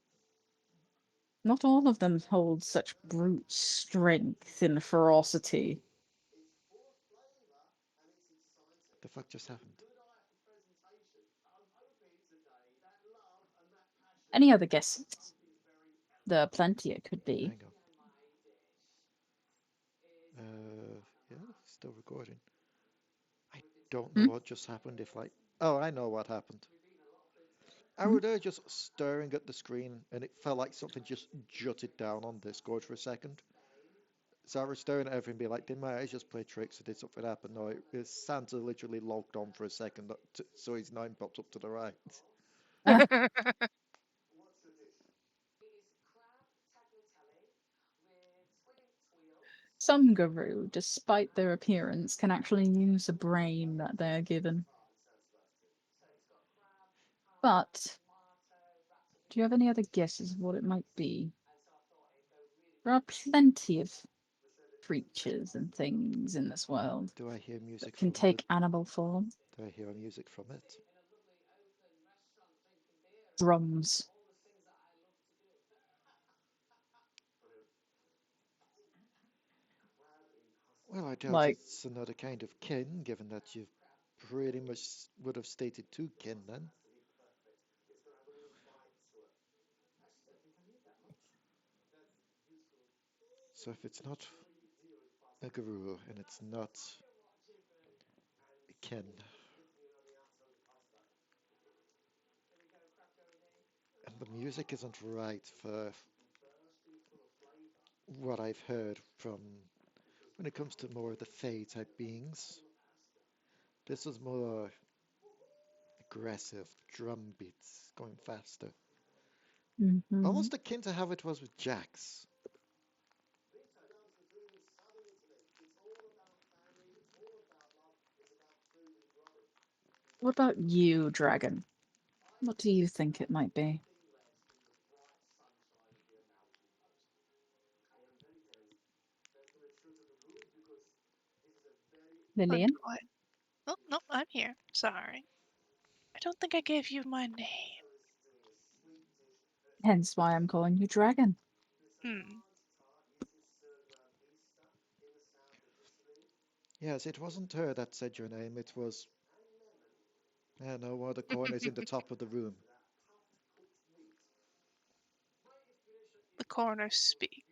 Not all of them hold such brute strength and ferocity. The fuck just happened? Any other guesses? There are plenty it could be. Hang on. Yeah, still recording. I don't know Hmm? what just happened. If like, oh, I know what happened. I Hmm? was there just staring at the screen, and it felt like something just jutted down on Discord for a second. So I was staring at everything, being like, did my eyes just play tricks, or did something happen? No, Santa literally logged on for a second, so his name popped up to the right. Ah, some Garou, despite their appearance, can actually use a brain that they are given. But do you have any other guesses of what it might be? There are plenty of creatures and things in this world Do I hear that music can from the? take animal form. Do I hear music from it? Drums, Well, I doubt like, it's another kind of kin, given that you pretty much would have stated two kin then. So if it's not a guru and it's not a kin, and the music isn't right for what I've heard from when it comes to more of the Fey type beings, this is more aggressive drum beats going faster. mhm. Almost akin to how it was with Jax. What about you, dragon? What do you think it might be? I'm Lillian? quiet. Oh, no, I'm here. Sorry. I don't think I gave you my name. Hence why I'm calling you dragon. Hmm. Yes, it wasn't her that said your name, it was, I know, one of the corners in the top of the room. The corners speak.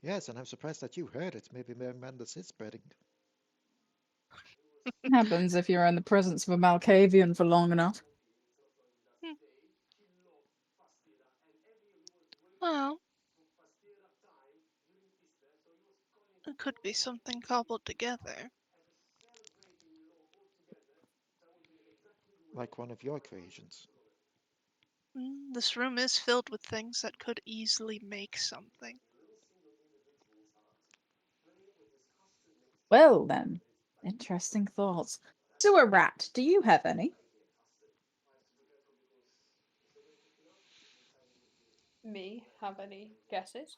Yes, and I'm surprised that you heard it. Maybe my madness is spreading. Happens if you're in the presence of a Malkavian for long enough. Hmm. Well, it could be something cobbled together. Like one of your creations. This room is filled with things that could easily make something. Well, then. Interesting thoughts. Sewer rat, do you have any? Me have any guesses?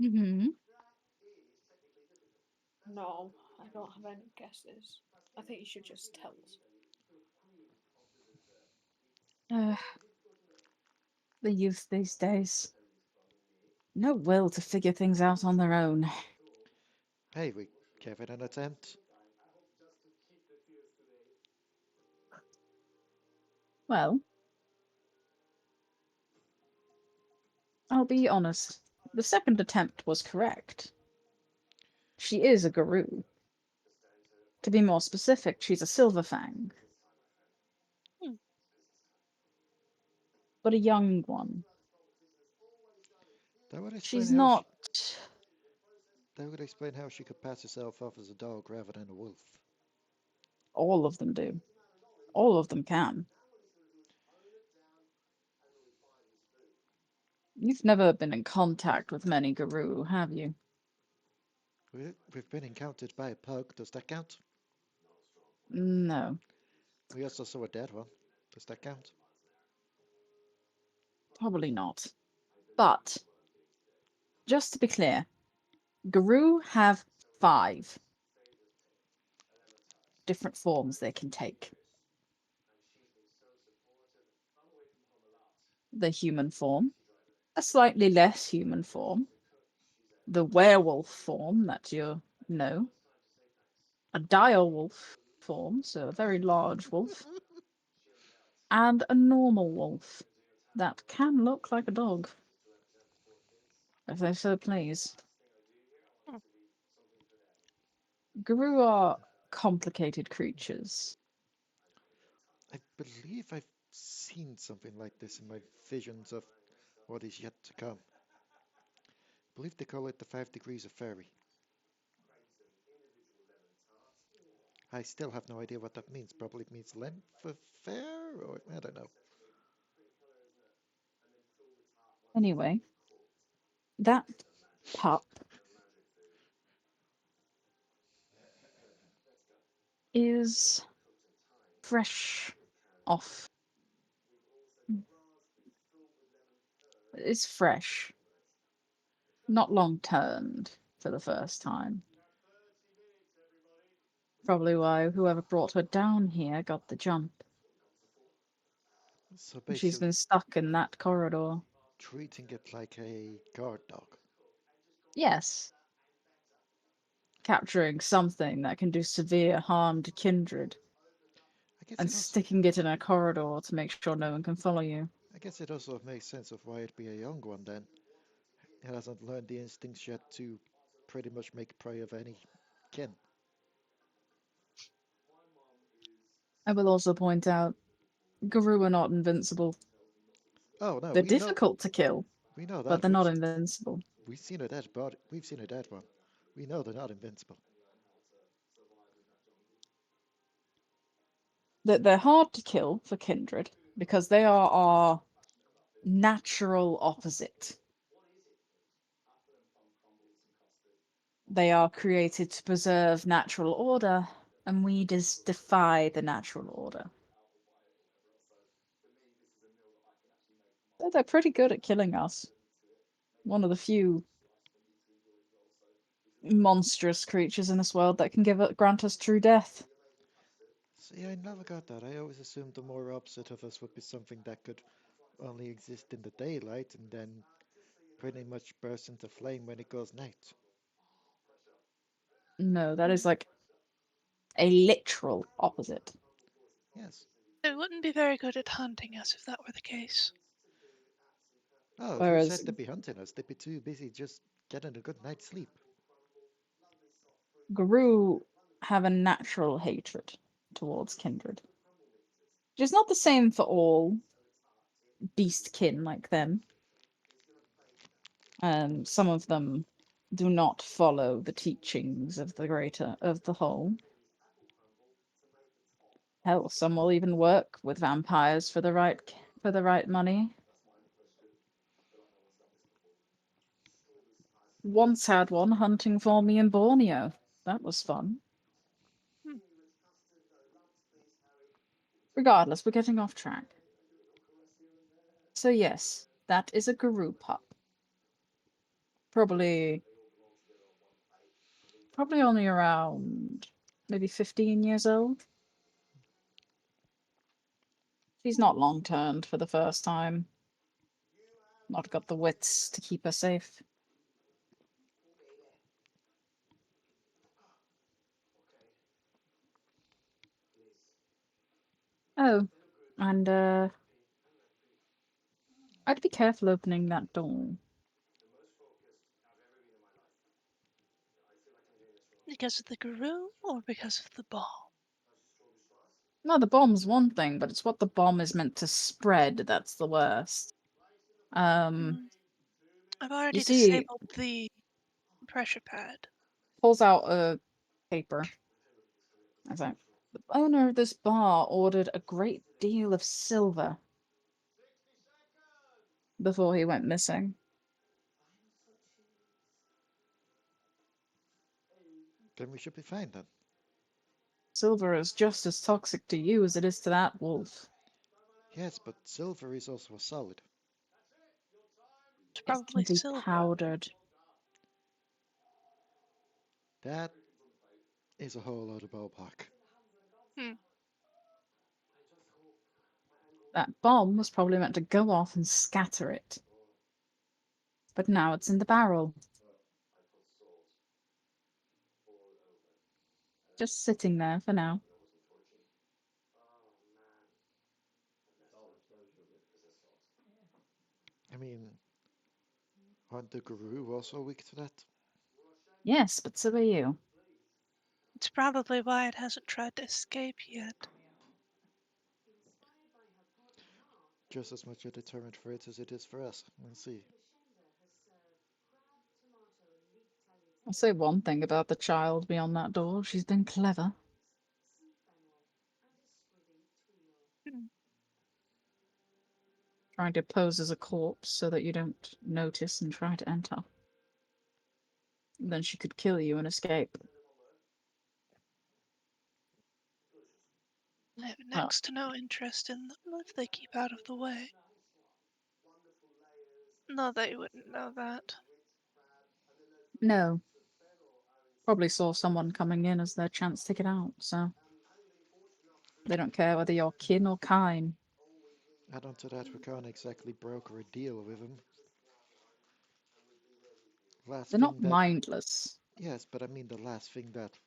Mm-hmm. No, I don't have any guesses. I think you should just tell us. Uh, the youth these days. No will to figure things out on their own. Hey, we gave it an attempt. Well, I'll be honest. The second attempt was correct. She is a Garou. To be more specific, she's a Silverfang, Hmm. but a young one. That would explain She's how not. she could pass herself off as a dog rather than a wolf. All of them do. All of them can. You've never been in contact with many Garou, have you? We've been encountered by a pug. Does that count? No. We also saw a dead one. Does that count? Probably not. But just to be clear, Guru have 5 different forms they can take. The human form, a slightly less human form, the werewolf form that you know, a dire wolf form, so a very large wolf, and a normal wolf that can look like a dog, if they so please. Hmm. Guru are complicated creatures. I believe I've seen something like this in my visions of what is yet to come. I believe they call it the 5 degrees of fairy. I still have no idea what that means. Probably it means length of fair, or I don't know. Anyway, that pup is fresh off. It's fresh, not long turned for the first time. Probably why whoever brought her down here got the jump. So She's basically, been stuck in that corridor. treating it like a guard dog. Yes, capturing something that can do severe harm to kindred I guess and it also, sticking it in a corridor to make sure no one can follow you. I guess it also makes sense of why it'd be a young one then. It hasn't learned the instincts yet to pretty much make prey of any kin. I will also point out, Guru are not invincible. Oh no, They're difficult to kill, we know but that. they're not invincible. We've seen a dead body. We've seen a dead one. We know they're not invincible. They're hard to kill for kindred because they are our natural opposite. They are created to preserve natural order, and we just defy the natural order. They're pretty good at killing us. One of the few monstrous creatures in this world that can grant us true death. See, I never got that. I always assumed the more opposite of us would be something that could only exist in the daylight and then pretty much burst into flame when it goes night. No, that is like a literal opposite. Yes. They wouldn't be very good at hunting us if that were the case. Oh, who Whereas said they'd be hunting us? They'd be too busy just getting a good night's sleep. Gru have a natural hatred towards kindred. Which is not the same for all beastkin like them. Some of them do not follow the teachings of the whole. Hell, some will even work with vampires for the right money. Once had one hunting for me in Borneo. That was fun. Hmm. Regardless, we're getting off track. So yes, that is a Guru pup. Probably only around maybe 15 years old. She's not long turned for the first time. Not got the wits to keep her safe. Oh, and I'd be careful opening that door. Because of the guru or because of the bomb? No, the bomb's one thing, but it's what the bomb is meant to spread that's the worst. Um, Hmm. I've you already see, disabled the pressure pad. pulls out a paper. I was like, the owner of this bar ordered a great deal of silver before he went missing. Then we should be fine then. Silver is just as toxic to you as it is to that wolf. Yes, but silver is also a solid. It's It can probably be silver. powdered. That is a whole lot of ballpark. Hmm. That bomb was probably meant to go off and scatter it. But now it's in the barrel. Just sitting there for now. I mean, aren't the Guru also weak to that? Yes, but so are you. It's probably why it hasn't tried to escape yet. Just as much a deterrent for it as it is for us. We'll see. I'll say one thing about the child beyond that door. She's been clever. Hmm. Trying to pose as a corpse so that you don't notice and try to enter. And then she could kill you and escape. I have Well, next to no interest in them if they keep out of the way. No, they wouldn't know that. no. Probably saw someone coming in as their chance to get out, so they don't care whether you're kin or kine. Add on to that, we can't exactly broker a deal with him. Last They're not thing that. mindless. Yes, but I mean the last thing that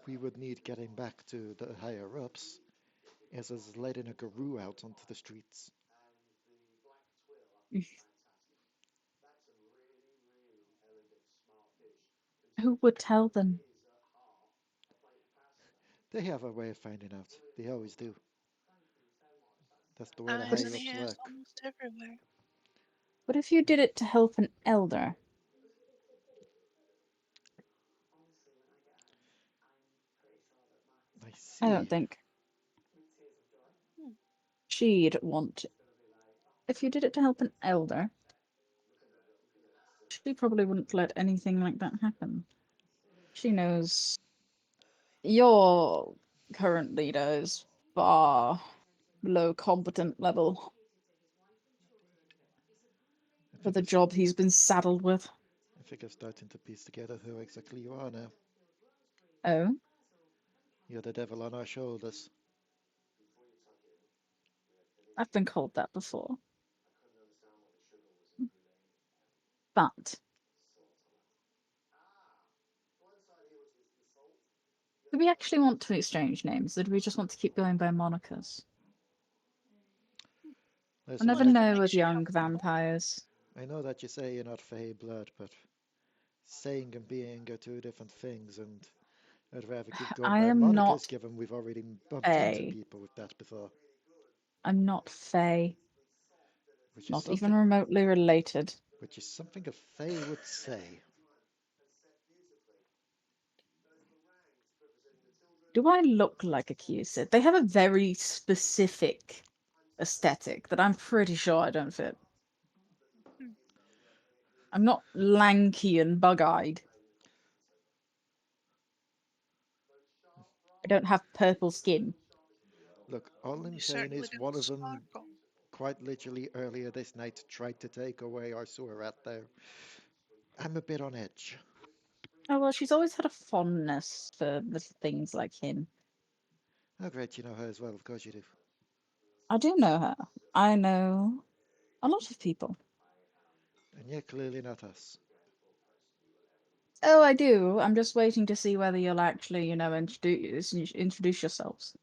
we would need getting back to the higher ups is us letting a Guru out onto the streets. Who would tell them? They have a way of finding out. They always do. That's the way the But Eyes and higher if ups ears work. almost everywhere. but if you did it to help an elder, I I don't see. think Hmm. she'd want. If you did it to help an elder, she probably wouldn't let anything like that happen. She knows your current leader is far below competent level I for think the I'm, job he's been saddled with. I think I'm starting to piece together who exactly you are now. Oh, You're the devil on our shoulders. I've been called that before. But do we actually want to exchange names, or do we just want to keep going by monikers? I Listen, never Whatever know with makes you young comfortable. vampires. I know that you say you're not Fey blood, but saying and being are two different things, and I'd rather keep going I by am monikers not given we've already bumped into Fey. people with that before, I'm not Fey. which is Not even something remotely related. a Fey would say. Do I look like a Cusid? They have a very specific aesthetic that I'm pretty sure I don't fit. Hmm. I'm not lanky and bug-eyed. I don't have purple skin. Look, all You I'm saying certainly is don't one of them, sparkle. quite literally earlier this night, tried to take away our sewer rat there. I'm a bit on edge. Oh well, she's always had a fondness for little things like him. Oh, great, you know her as well, of course you do. I do know her. I know a lot of people. And you're clearly not us. Oh, I do. I'm just waiting to see whether you'll actually, introduce yourselves.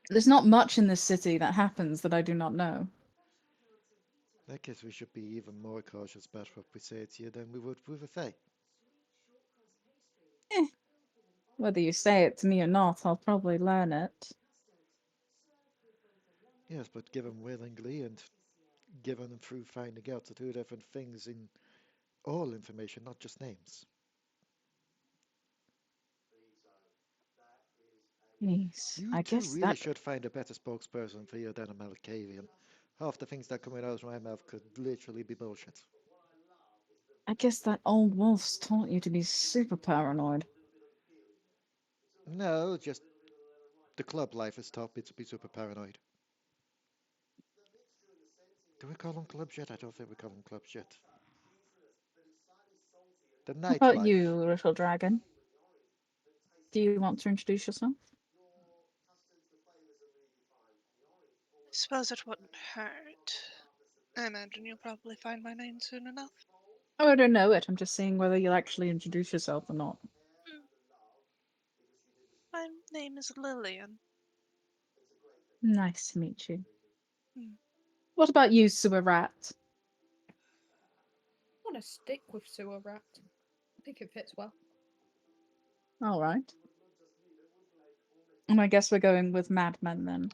There's not much in this city that happens that I do not know. I guess we should be even more cautious about what we say to you than we would with a Fae. Eh, whether you say it to me or not, I'll probably learn it. Yes, but given willingly and given through finding out the two different things in all information, not just names. Yes, You I two guess really that should find a better spokesperson for you than a Malkavian. Half the things that come out of my mouth could literally be bullshit. I guess that old wolf's taught you to be super paranoid. No, just the club life has taught me to be super paranoid. Do we call them clubs yet? I don't think we call them clubs yet. The What about nightlife. you, little dragon? Do you want to introduce yourself? I suppose it wouldn't hurt. I imagine you'll probably find my name soon enough. Oh, I don't know it. I'm just seeing whether you'll actually introduce yourself or not. Hmm. My name is Lillian. Nice to meet you. Hmm. What about you, sewer rat? I want to stick with sewer rat. I think it fits well. All right. And I guess we're going with madman then,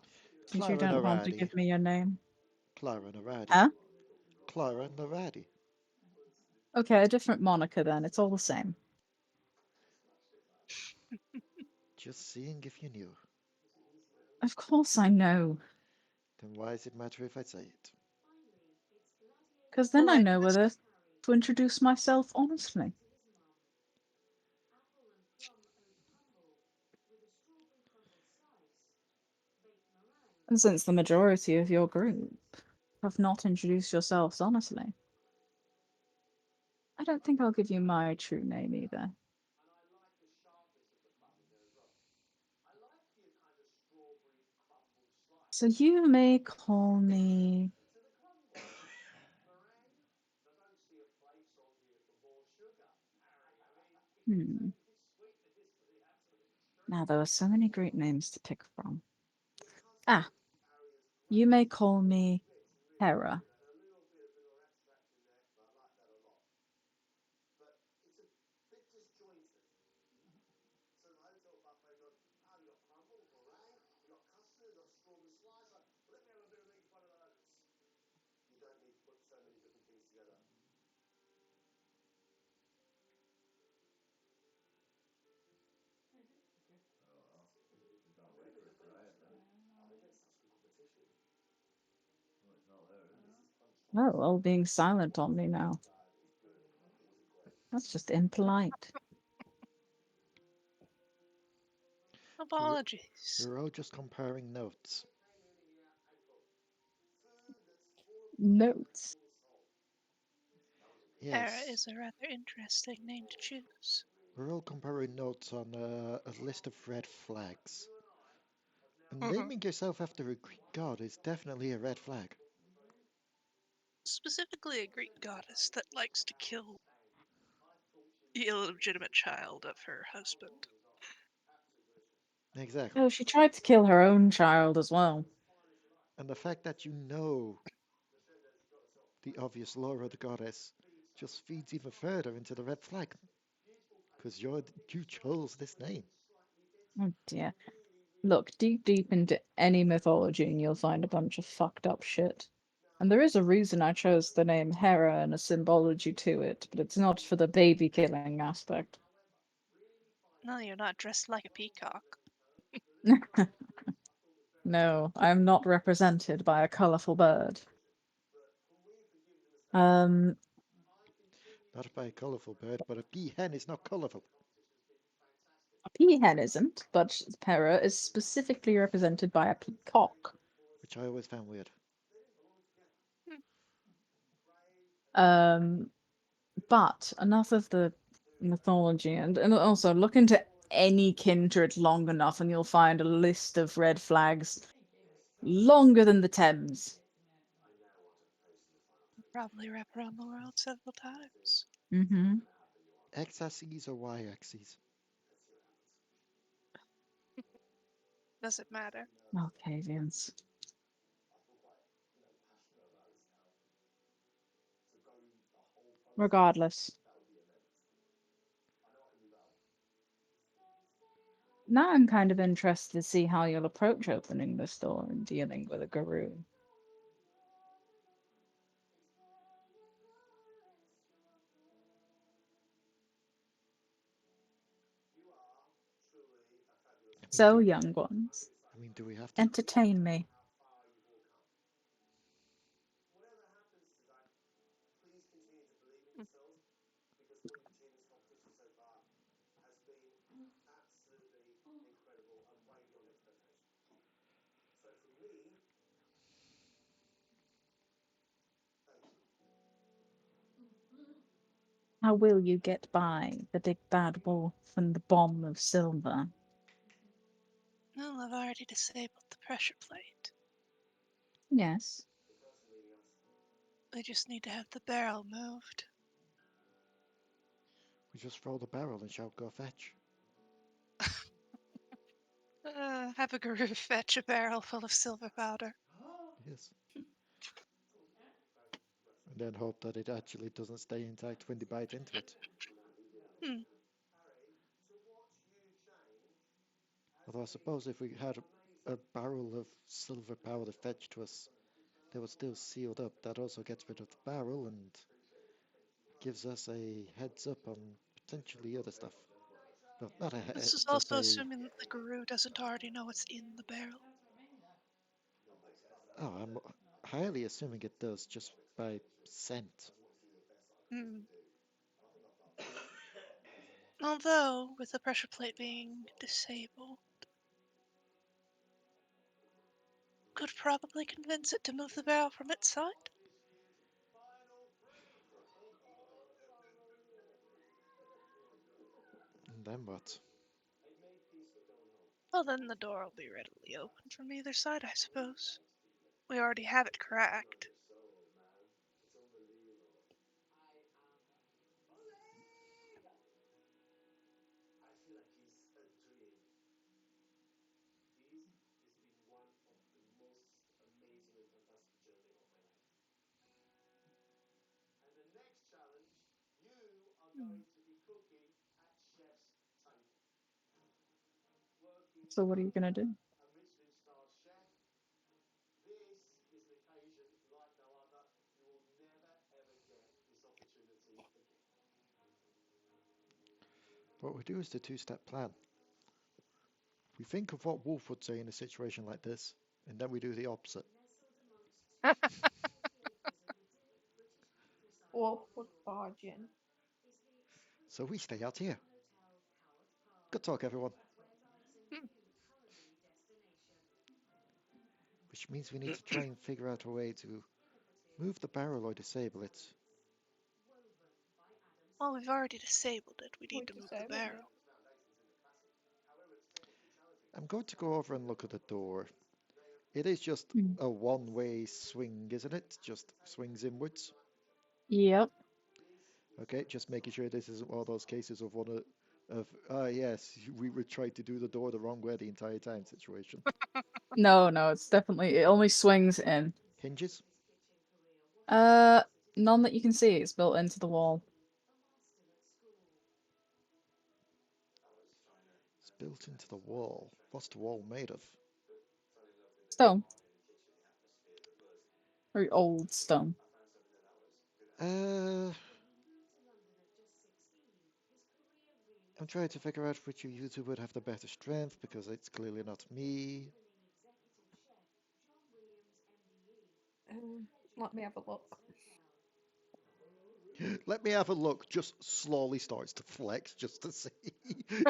since you Clara don't want to Naradi. give me your name. Clara Naradi. Huh? Clara Naradi. Okay, a different moniker then. It's all the same. Just seeing if you knew. Of course I know, Then why does it matter if I say it? because then I know Politeness. whether to introduce myself honestly. And since the majority of your group have not introduced yourselves honestly, I don't think I'll give you my true name either. So you may call me. Hmm. Now there are so many great names to pick from. Ah, you may call me Hera. Oh, all being silent on me now. That's just impolite. We're, Apologies. we're all just comparing notes. Notes. Hera Yes, is a rather interesting name to choose. we're all comparing notes on a list of red flags. And Mhm. naming yourself after a Greek god is definitely a red flag. Specifically, a Greek goddess that likes to kill the illegitimate child of her husband. Exactly. Oh, she tried to kill her own child as well. And the fact that you know the obvious lore of the goddess just feeds even further into the red flag. Because you chose this name. Oh dear. Look, deep into any mythology and you'll find a bunch of fucked up shit. And there is a reason I chose the name Hera and a symbology to it, but it's not for the baby killing aspect. No, you're not dressed like a peacock. No, I'm not represented by a colourful bird. Um, Not by a colourful bird, but a peahen is not colourful. a peahen isn't, but Hera is specifically represented by a peacock. Which I always found weird. Hmm. Um, but enough of the mythology, and also look into any kindred long enough, and you'll find a list of red flags longer than the Thames. Probably wrap around the world several times. Mm-hmm. X axes or Y axes? Does it matter? Okay, Vince. Regardless, now I'm kind of interested to see how you'll approach opening this door and dealing with a guru. I mean, So, young ones, do we have to? entertain me. Hmm. How will you get by the big bad wolf and the bomb of silver? Well, I've already disabled the pressure plate. Yes. We just need to have the barrel moved. We just throw the barrel and shout, "Go fetch." Have a guru fetch a barrel full of silver powder. Yes. And then hope that it actually doesn't stay intact when they bite into it. Hmm. Although I suppose if we had a barrel of silver powder fetched to us, they were still sealed up. That also gets rid of the barrel and gives us a heads up on potentially other stuff. No, not a This is heads up, also a... assuming that the guru doesn't already know what's in the barrel. Oh, I'm highly assuming it does just by scent. Hmm. Although, with the pressure plate being disabled, could probably convince it to move the barrel from its side. And then what? Well, then the door will be readily open from either side, I suppose. We already have it cracked. Hmm. So what are you gonna do? What we do is the two-step plan. We think of what Wolf would say in a situation like this, and then we do the opposite. Awkward bargain. So we stay out here. Good talk, everyone. Hmm. Which means we need to try and figure out a way to move the barrel or disable it. Well, we've already disabled it. We We need to move the disabled it. barrel. I'm going to go over and look at the door. It is just Hmm. a one-way swing, isn't it? Just swings inwards. Yep. Okay, just making sure this isn't one of those cases of yes, we were trying to do the door the wrong way the entire time situation. No, no, it's definitely it only swings in. Hinges? Uh, none that you can see. It's built into the wall. It's built into the wall. What's the wall made of? Stone. Very old stone. Uh, I'm trying to figure out which of you two would have the better strength because it's clearly not me. Let me have a look. Let me have a look. Just slowly starts to flex just to see.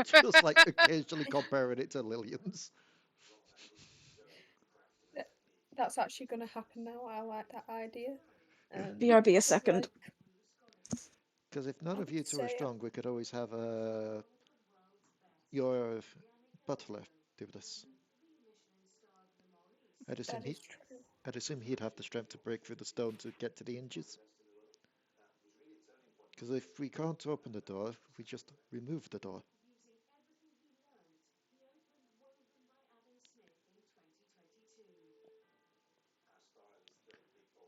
Just like occasionally comparing it to Lillian's. That's actually going to happen now. I like that idea. BRB a I'd second. like, Because if none I of would you two are say strong, we could always have your butler do this. I'd assume that he, is true. I'd assume he'd have the strength to break through the stone to get to the hinges. Because if we can't open the door, we just remove the door.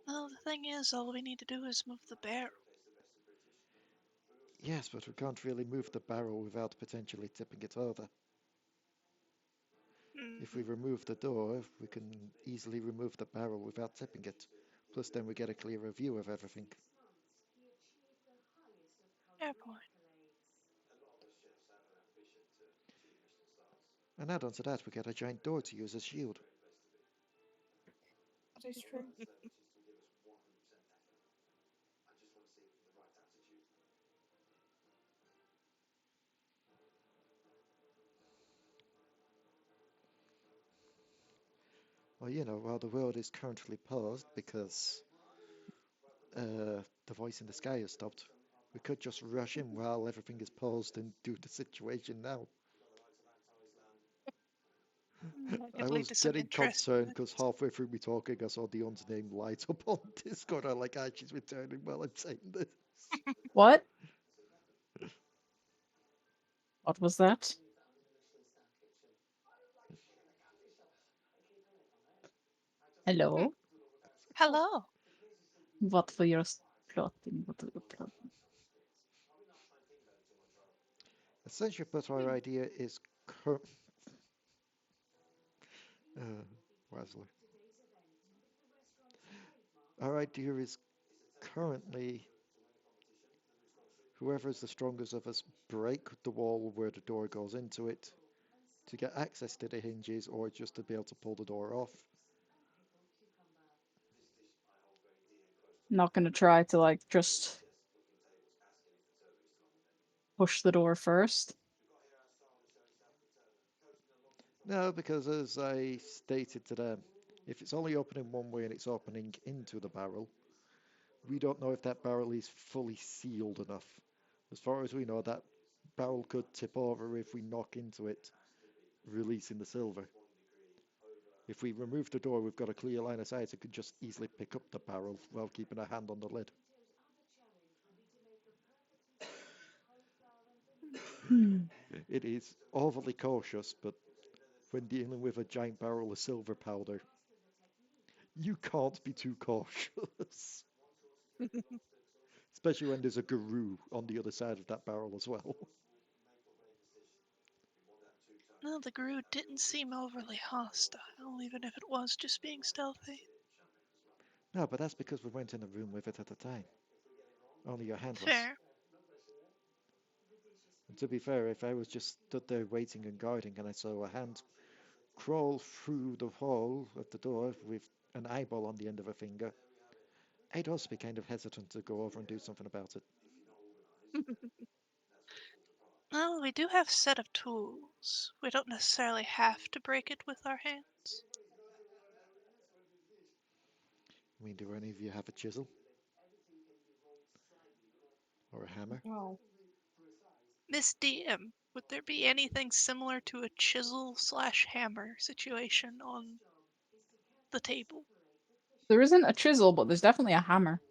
Well, the thing is, all we need to do is move the barrel. Yes, but we can't really move the barrel without potentially tipping it over. If we Hmm. remove the door, we can easily remove the barrel without tipping it. Plus, then we get a clearer view of everything. Fair point. And add on to that, we get a giant door to use as shield. That is true. Well, while the world is currently paused because the voice in the sky has stopped, We could just rush in while everything is paused and do the situation now. That I could lead was to some getting interesting concerned because events. halfway through me talking, I saw Dion's name light up on Discord. I'm like, ah, she's returning while I'm saying this. What? What was that? Hmm. Hello? Hello. What for your plotting? What are you plotting? Essentially, but our idea is uh, Wesley. Our idea is currently whoever is the strongest of us break the wall where the door goes into it to get access to the hinges or just to be able to pull the door off. Not gonna try to like just push the door first. No, because as I stated to them, if it's only opening one way and it's opening into the barrel, we don't know if that barrel is fully sealed enough. As far as we know, that barrel could tip over if we knock into it, releasing the silver. If we remove the door, we've got a clear line of sight, so we could just easily pick up the barrel while keeping a hand on the lid. Hmm. It is overly cautious, but when dealing with a giant barrel of silver powder, you can't be too cautious. Especially when there's a guru on the other side of that barrel as well. No, the Guru didn't seem overly hostile, even if it was just being stealthy. No, but that's because we weren't in the room with it at the time. Only your hand was. Fair. And to be fair, if I was just stood there waiting and guarding and I saw a hand crawl through the hole of the door with an eyeball on the end of a finger, I'd also be kind of hesitant to go over and do something about it. Well, we do have a set of tools. We don't necessarily have to break it with our hands. I mean, do any of you have a chisel? Or a hammer? Well, Miss DM, would there be anything similar to a chisel slash hammer situation on the table? There isn't a chisel, but there's definitely a hammer.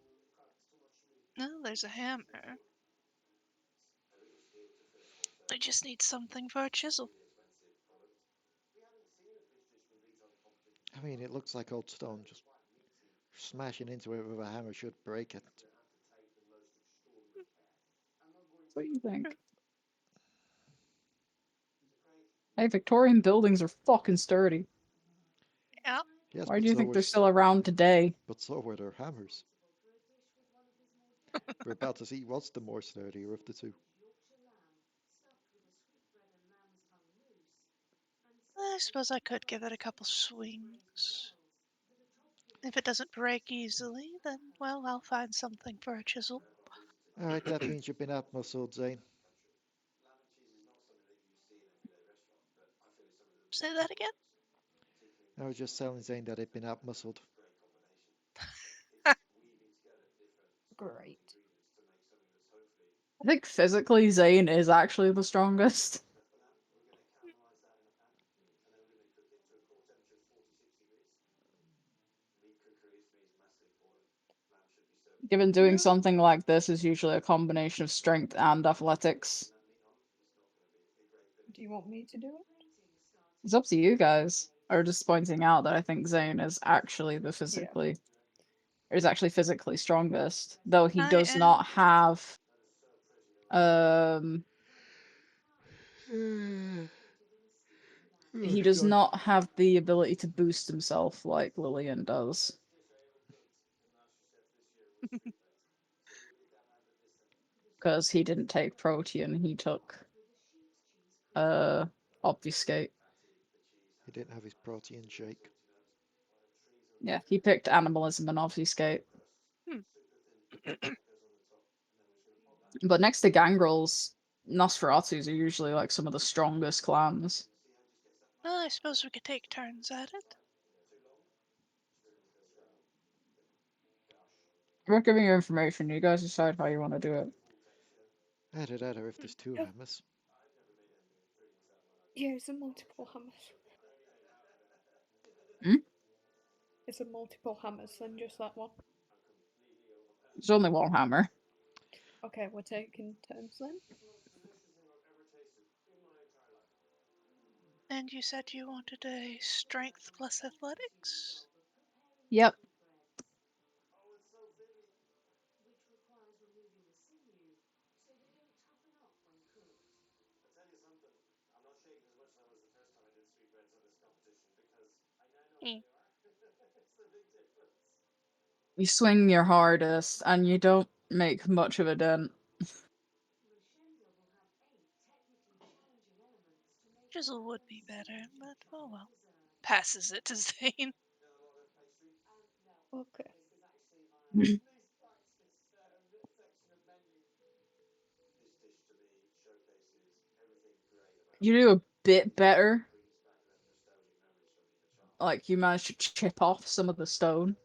No, there's a hammer. I just need something for a chisel. I mean, it looks like old stone. Just smashing into it with a hammer should break it. What do you think? Hey, Victorian buildings are fucking sturdy. Yeah. Yes, Why do you think they're still around today? but so were their hammers. We're about to see what's the more sturdier of the two. I suppose I could give it a couple swings. If it doesn't break easily, then, well, I'll find something for a chisel. Alright, that means you've been out-muscled, Zane. Say that again? I was just telling Zane that he'd been out-muscled. great. I think physically Zane is actually the strongest. Given doing Really? something like this is usually a combination of strength and athletics. Do you want me to do it? It's up to you guys. Or just pointing out that I think Zane is actually the Yeah. physically or is actually physically strongest, though he I does not am. have um he does Sorry. not have the ability to boost himself like Lillian does. Because he didn't take Protean, he took uh Obfuscate. He didn't have his protein shake. Yeah, he picked Animalism and Obfuscate. Hmm. But next to Gangrels, Nosferatus are usually like some of the strongest clans. Well, I suppose we could take turns at it. I'm not giving you information, you guys decide how you want to do it. I don't know if there's two Oh, hammers. yeah, it's a multiple hammers. Hmm? It's a multiple hammers than just that one. There's only one hammer. Okay, we're taking turns then. And you said you wanted a strength plus athletics? Yep. Hmm. You swing your hardest and you don't make much of a dent. Chisel would be better, but oh well. Passes it to Zane. Okay. You do a bit better. Like, you managed to chip off some of the stone.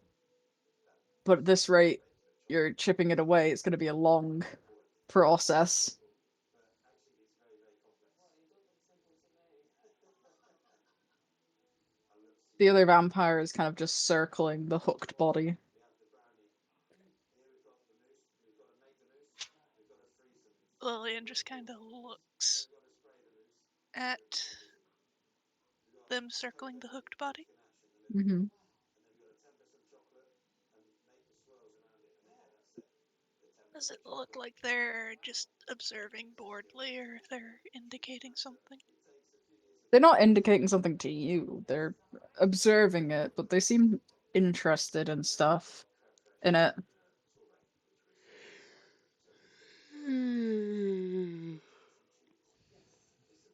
But at this rate, you're chipping it away. It's going to be a long process. The other vampire is kind of just circling the hooked body. Lillian just kind of looks at them circling the hooked body. Mm-hmm. Does it look like they're just observing boredly, or if they're indicating something? They're not indicating something to you. They're observing it, but they seem interested and stuff in it.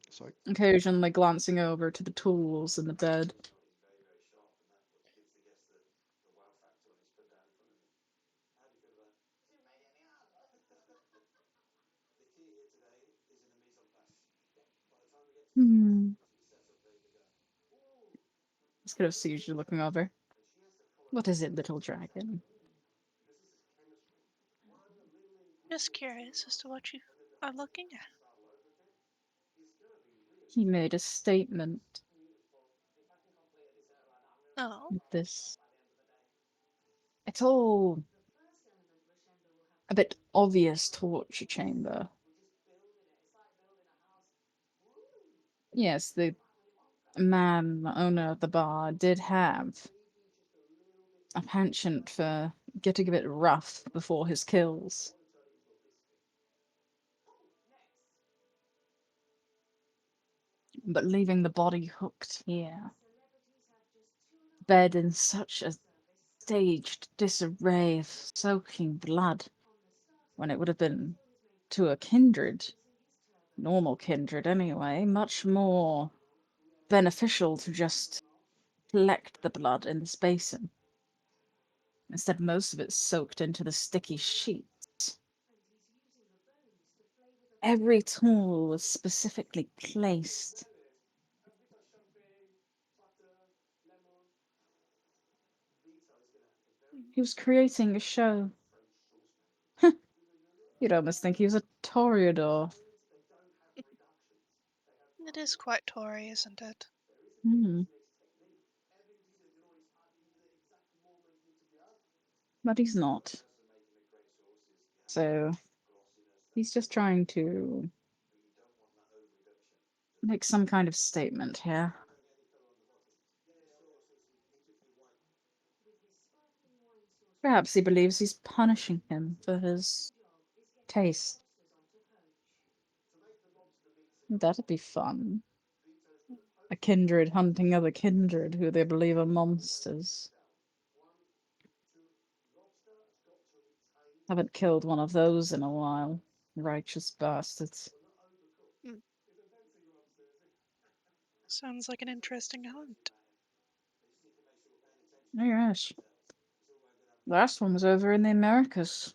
Sorry. Occasionally glancing over to the tools in the bed. Hmm. It's kind of sees you looking over. What is it, little dragon? Just curious as to what you are looking at. He made a statement Oh, with this. It's all a bit obvious torture chamber. Yes, the man, the owner of the bar, did have a penchant for getting a bit rough before his kills. But leaving the body hooked here, bed in such a staged disarray of soaking blood, when it would have been to a kindred, normal kindred anyway, much more beneficial to just collect the blood in this basin. Instead, most of it's soaked into the sticky sheets. Every tool was specifically placed. He was creating a show. You'd almost think he was a toreador. it is quite Tory, isn't it? Hmm. But he's not. So he's just trying to make some kind of statement here. Perhaps he believes he's punishing him for his taste. That'd be fun. A kindred hunting other kindred who they believe are monsters. Haven't killed one of those in a while. Righteous bastards. Hmm. Sounds like an interesting hunt. Oh, yes. Last one was over in the Americas.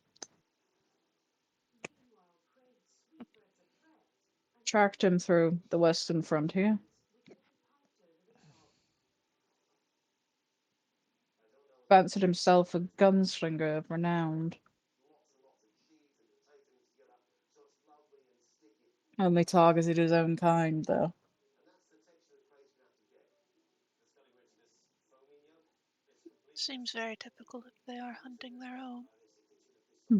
Tracked him through the western frontier. Fancied himself a gunslinger renowned. Only targeted his own kind, though. Seems very typical if they are hunting their own. Hmm.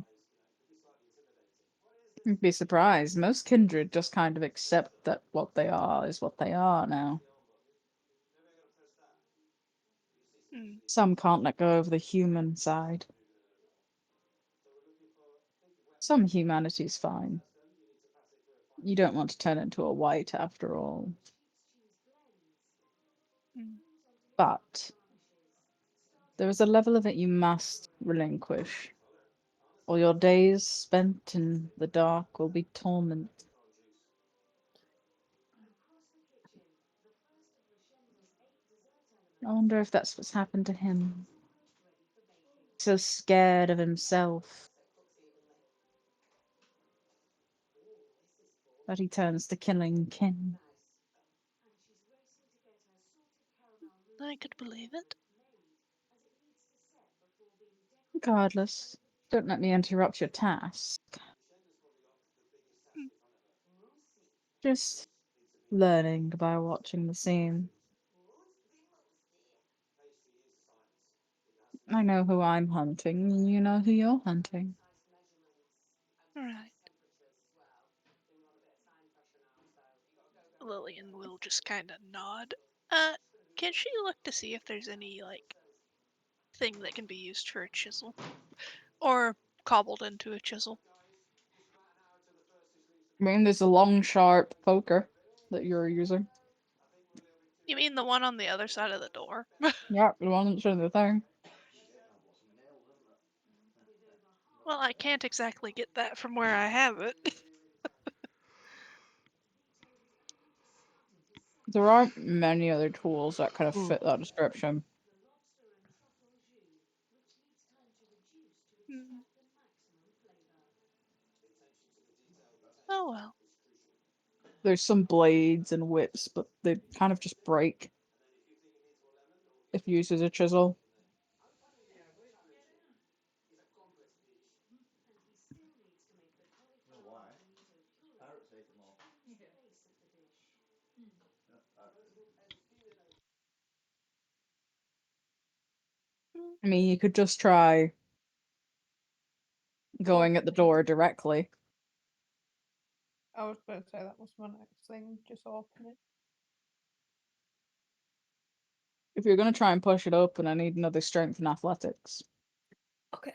You'd be surprised. Most kindred just kind of accept that what they are is what they are now. Hmm. Some can't let go of the human side. Some humanity's fine. You don't want to turn into a white after all. Hmm. But there is a level of it you must relinquish, or your days spent in the dark will be torment. I wonder if that's what's happened to him. So scared of himself that he turns to killing kin. I could believe it. Regardless, don't let me interrupt your task. Hmm. Just learning by watching the scene. I know who I'm hunting, and you know who you're hunting. Right. Lillian will just kind of nod. Can she look to see if there's any, like, thing that can be used for a chisel? Or cobbled into a chisel? I mean, there's a long, sharp poker that you're using. You mean the one on the other side of the door? Yeah, the one that's in the thing. Well, I can't exactly get that from where I have it. There aren't many other tools that kind of Oh, fit that description. Hmm. Oh well. There's some blades and whips, but they kind of just break if used as a chisel. Hmm. I mean, you could just try going at the door directly. I was going to say that was my next thing. Just open it. If you're going to try and push it open, I need another strength and athletics. Okay.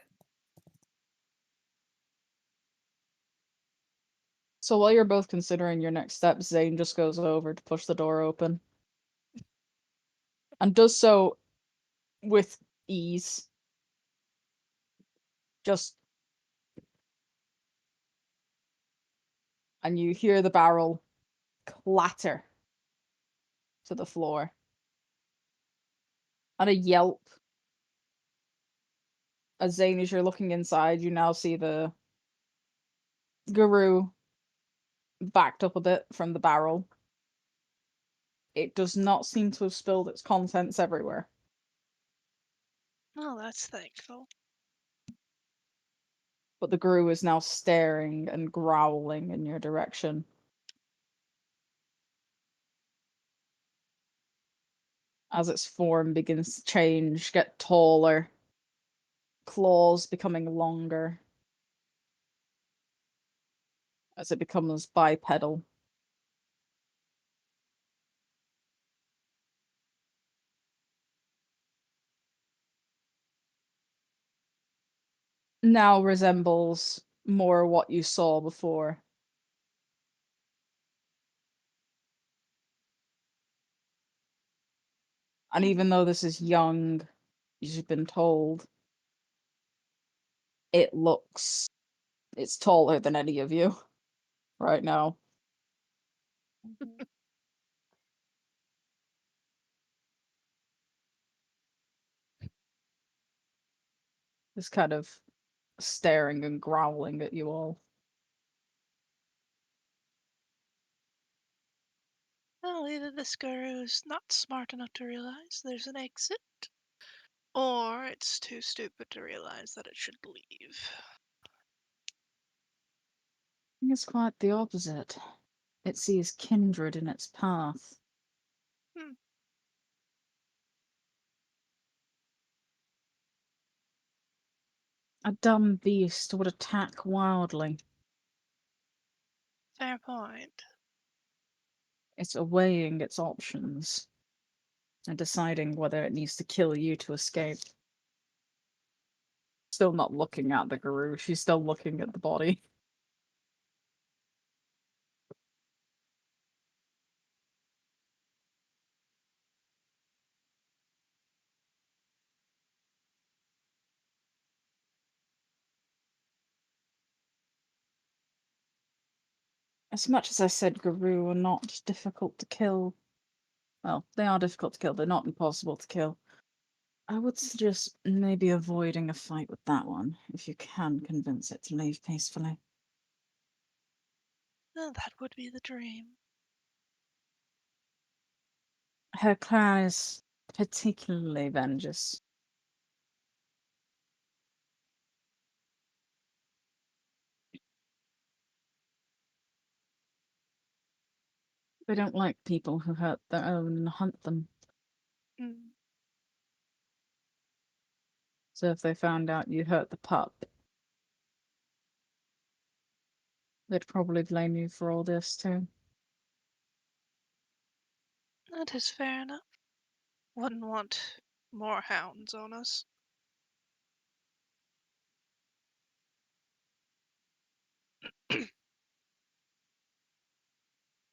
So while you're both considering your next steps, Zane just goes over to push the door open and does so with ease. Just and you hear the barrel clatter to the floor. And a yelp. As Zane, as you're looking inside, you now see the guru backed up a bit from the barrel. It does not seem to have spilled its contents everywhere. Oh, that's thankful. But the guru is now staring and growling in your direction. As its form begins to change, get taller, claws becoming longer as it becomes bipedal. Now resembles more what you saw before. And Hmm. even though this is young, as you've been told, it looks it's taller than any of you right now. Mhm. Just kind of staring and growling at you all. Well, either this guru's not smart enough to realize there's an exit, or it's too stupid to realize that it should leave. It's quite the opposite. It sees kindred in its path. Hmm. A dumb beast would attack wildly. Fair point. It's weighing its options and deciding whether it needs to kill you to escape. Still not looking at the guru, she's still looking at the body. As much as I said guru are not difficult to kill, well, they are difficult to kill, they're not impossible to kill. I would suggest maybe avoiding a fight with that one, if you can convince it to leave peacefully. Oh, that would be the dream. Her clan is particularly vengeance. They don't like people who hurt their own and hunt them. Mm. So if they found out you hurt the pup, they'd probably blame you for all this too. That is fair enough. Wouldn't want more hounds on us.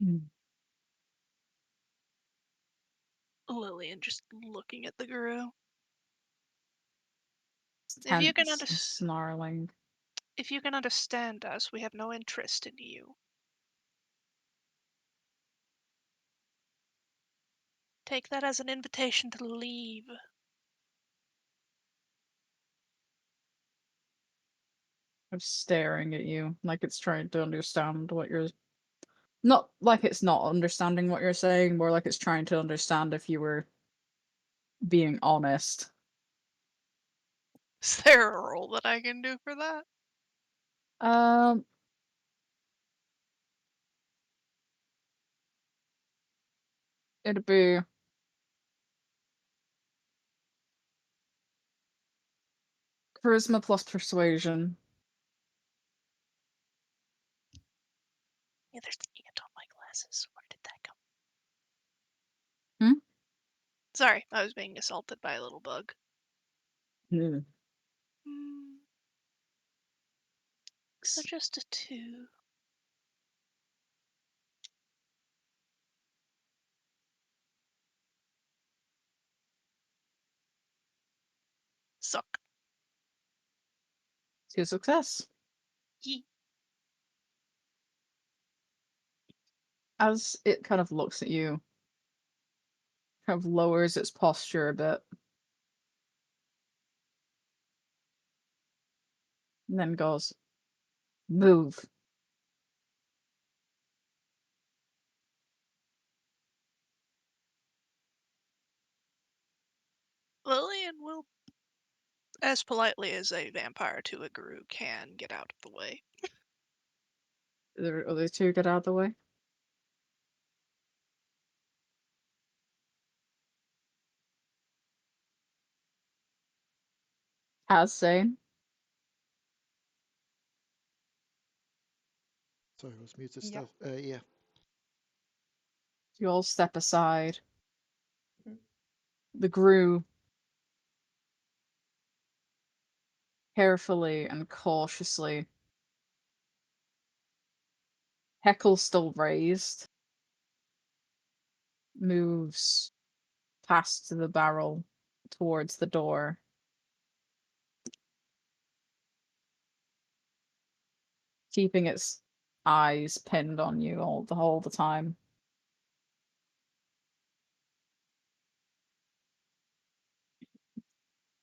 Mm. Lillian just looking at the guru. If you can Tense and snarling. if you can understand us, we have no interest in you. Take that as an invitation to leave. Of staring at you like it's trying to understand what you're. Not like it's not understanding what you're saying, more like it's trying to understand if you were being honest. Is there a role that I can do for that? Um, it'd be charisma plus persuasion. Yeah, there's the ant on my glasses. Where did that come? Hmm? Sorry, I was being assaulted by a little bug. Mm. Hmm, so just a 2. Suck. To success. Yee. As it kind of looks at you, kind of lowers its posture a bit, and then goes, move. Lillian will, as politely as a vampire to a guru can, get out of the way. The other two get out of the way. Has Zane. Sorry, I was muted Yeah. still. Yeah. You all step aside. Mhm. The Gru carefully and cautiously, heckle still raised, moves past the barrel towards the door. Keeping its eyes pinned on you all the time.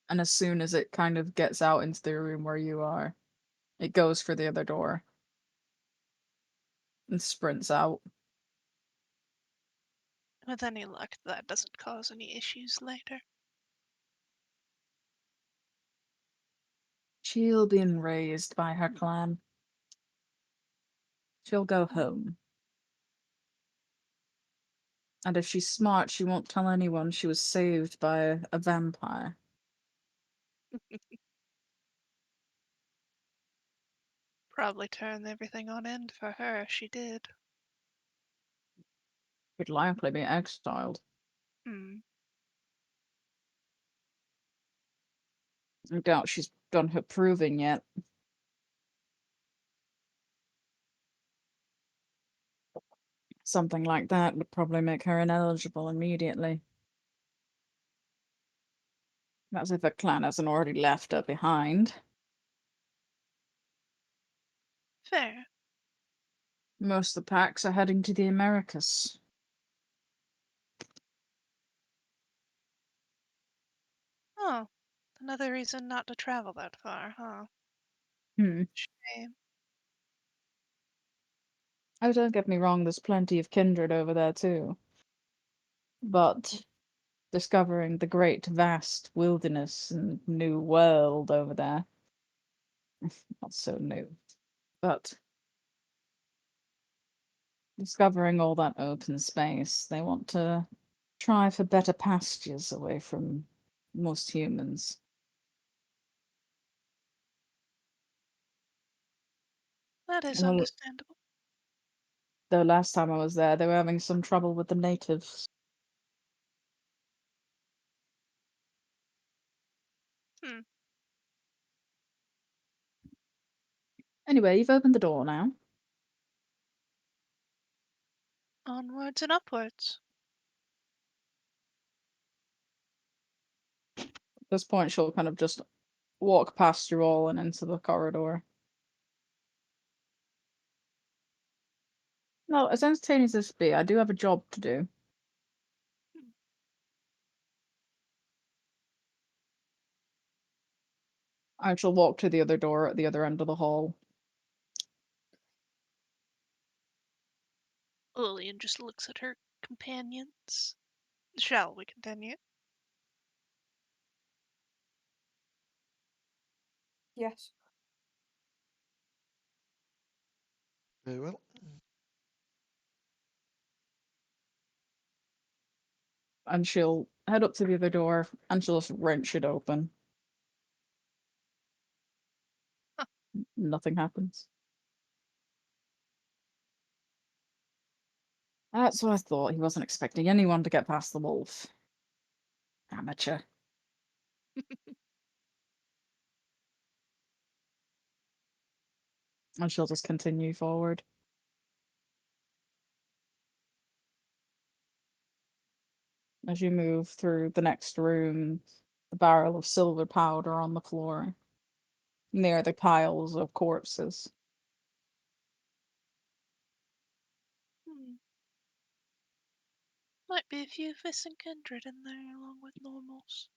And as soon as it kind of gets out into the room where you are, it goes for the other door and sprints out. With any luck, that doesn't cause any issues later. She'll be raised by her clan. she'll go Hmm. home. And if she's smart, she won't tell anyone she was saved by a vampire. Probably turn everything on end for her if she did. Would likely be exiled. Hmm. I doubt she's done her proving yet. Something like that would probably make her ineligible immediately. That's if her clan hasn't already left her behind. Fair. Most of the packs are heading to the Americas. Oh, another reason not to travel that far, huh? Hmm. Shame. Oh, don't get me wrong, there's plenty of kindred over there too. But discovering the great vast wilderness and new world over there, not so new. But discovering all that open space, they want to try for better pastures away from most humans. That is Well, understandable. though last time I was there, they were having some trouble with the natives. Hmm. Anyway, you've opened the door now. Onwards and upwards. At this point, she'll kind of just walk past you all and into the corridor. No, as entertaining as this be, I do have a job to do. Hmm. I shall walk to the other door at the other end of the hall. Lillian just looks at her companions. Shall we continue? Yes. Very well. And she'll head up to the other door and she'll just wrench it open. Huh. Nothing happens. That's what I thought. He wasn't expecting anyone to get past the wolf. Amateur. And she'll just continue forward. As you move through the next room, a barrel of silver powder on the floor, near the piles of corpses. Hmm. Might be a few missing kindred in there along with normals.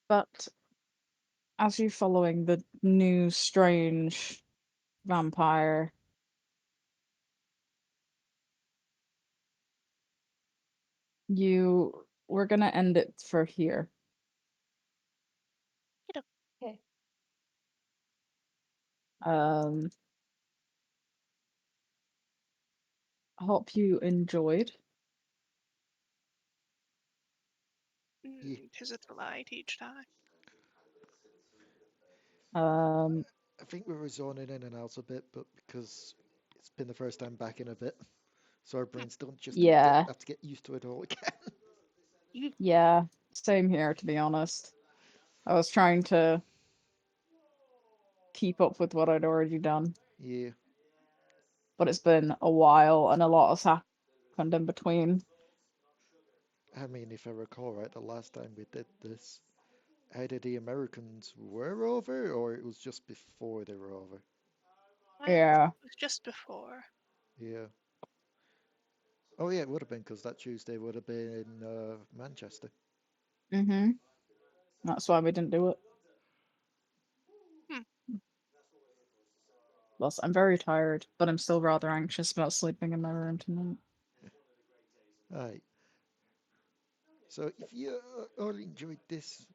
But as you're following the new strange vampire, we're gonna end it for here. Okay. Um, hope you enjoyed. Yeah. Tis a delight each time. Um, I think we were zoning in and out a bit, but because it's been the first time back in a bit, so our Hmm. brains don't just yeah, have to get used to it all again. You yeah, same here, to be honest. I was trying to keep up with what I'd already done, Yeah. but it's been a while and a lot has happened in between. I mean, if I recall right, the last time we did this, either the Americans were over or it was just before they were over. I think Yeah. it was just before. Yeah. Oh, yeah, it would have been because that Tuesday would have been Manchester. Mm-hmm. That's why we didn't do it. Hmm. Plus, I'm very tired, but I'm still rather anxious about sleeping in my room tonight. Right. So if you all enjoyed this,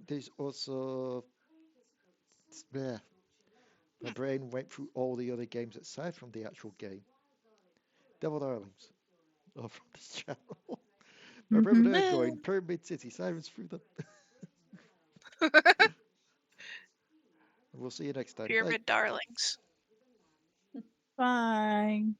there's also yeah, My brain went through all the other games aside from the actual game. Devil Darlings. Oh, from this channel. My brain Mm-hmm. there going, Pyramid City, Sirens through them. We'll see you next time. Bye. Pyramid darlings. Bye.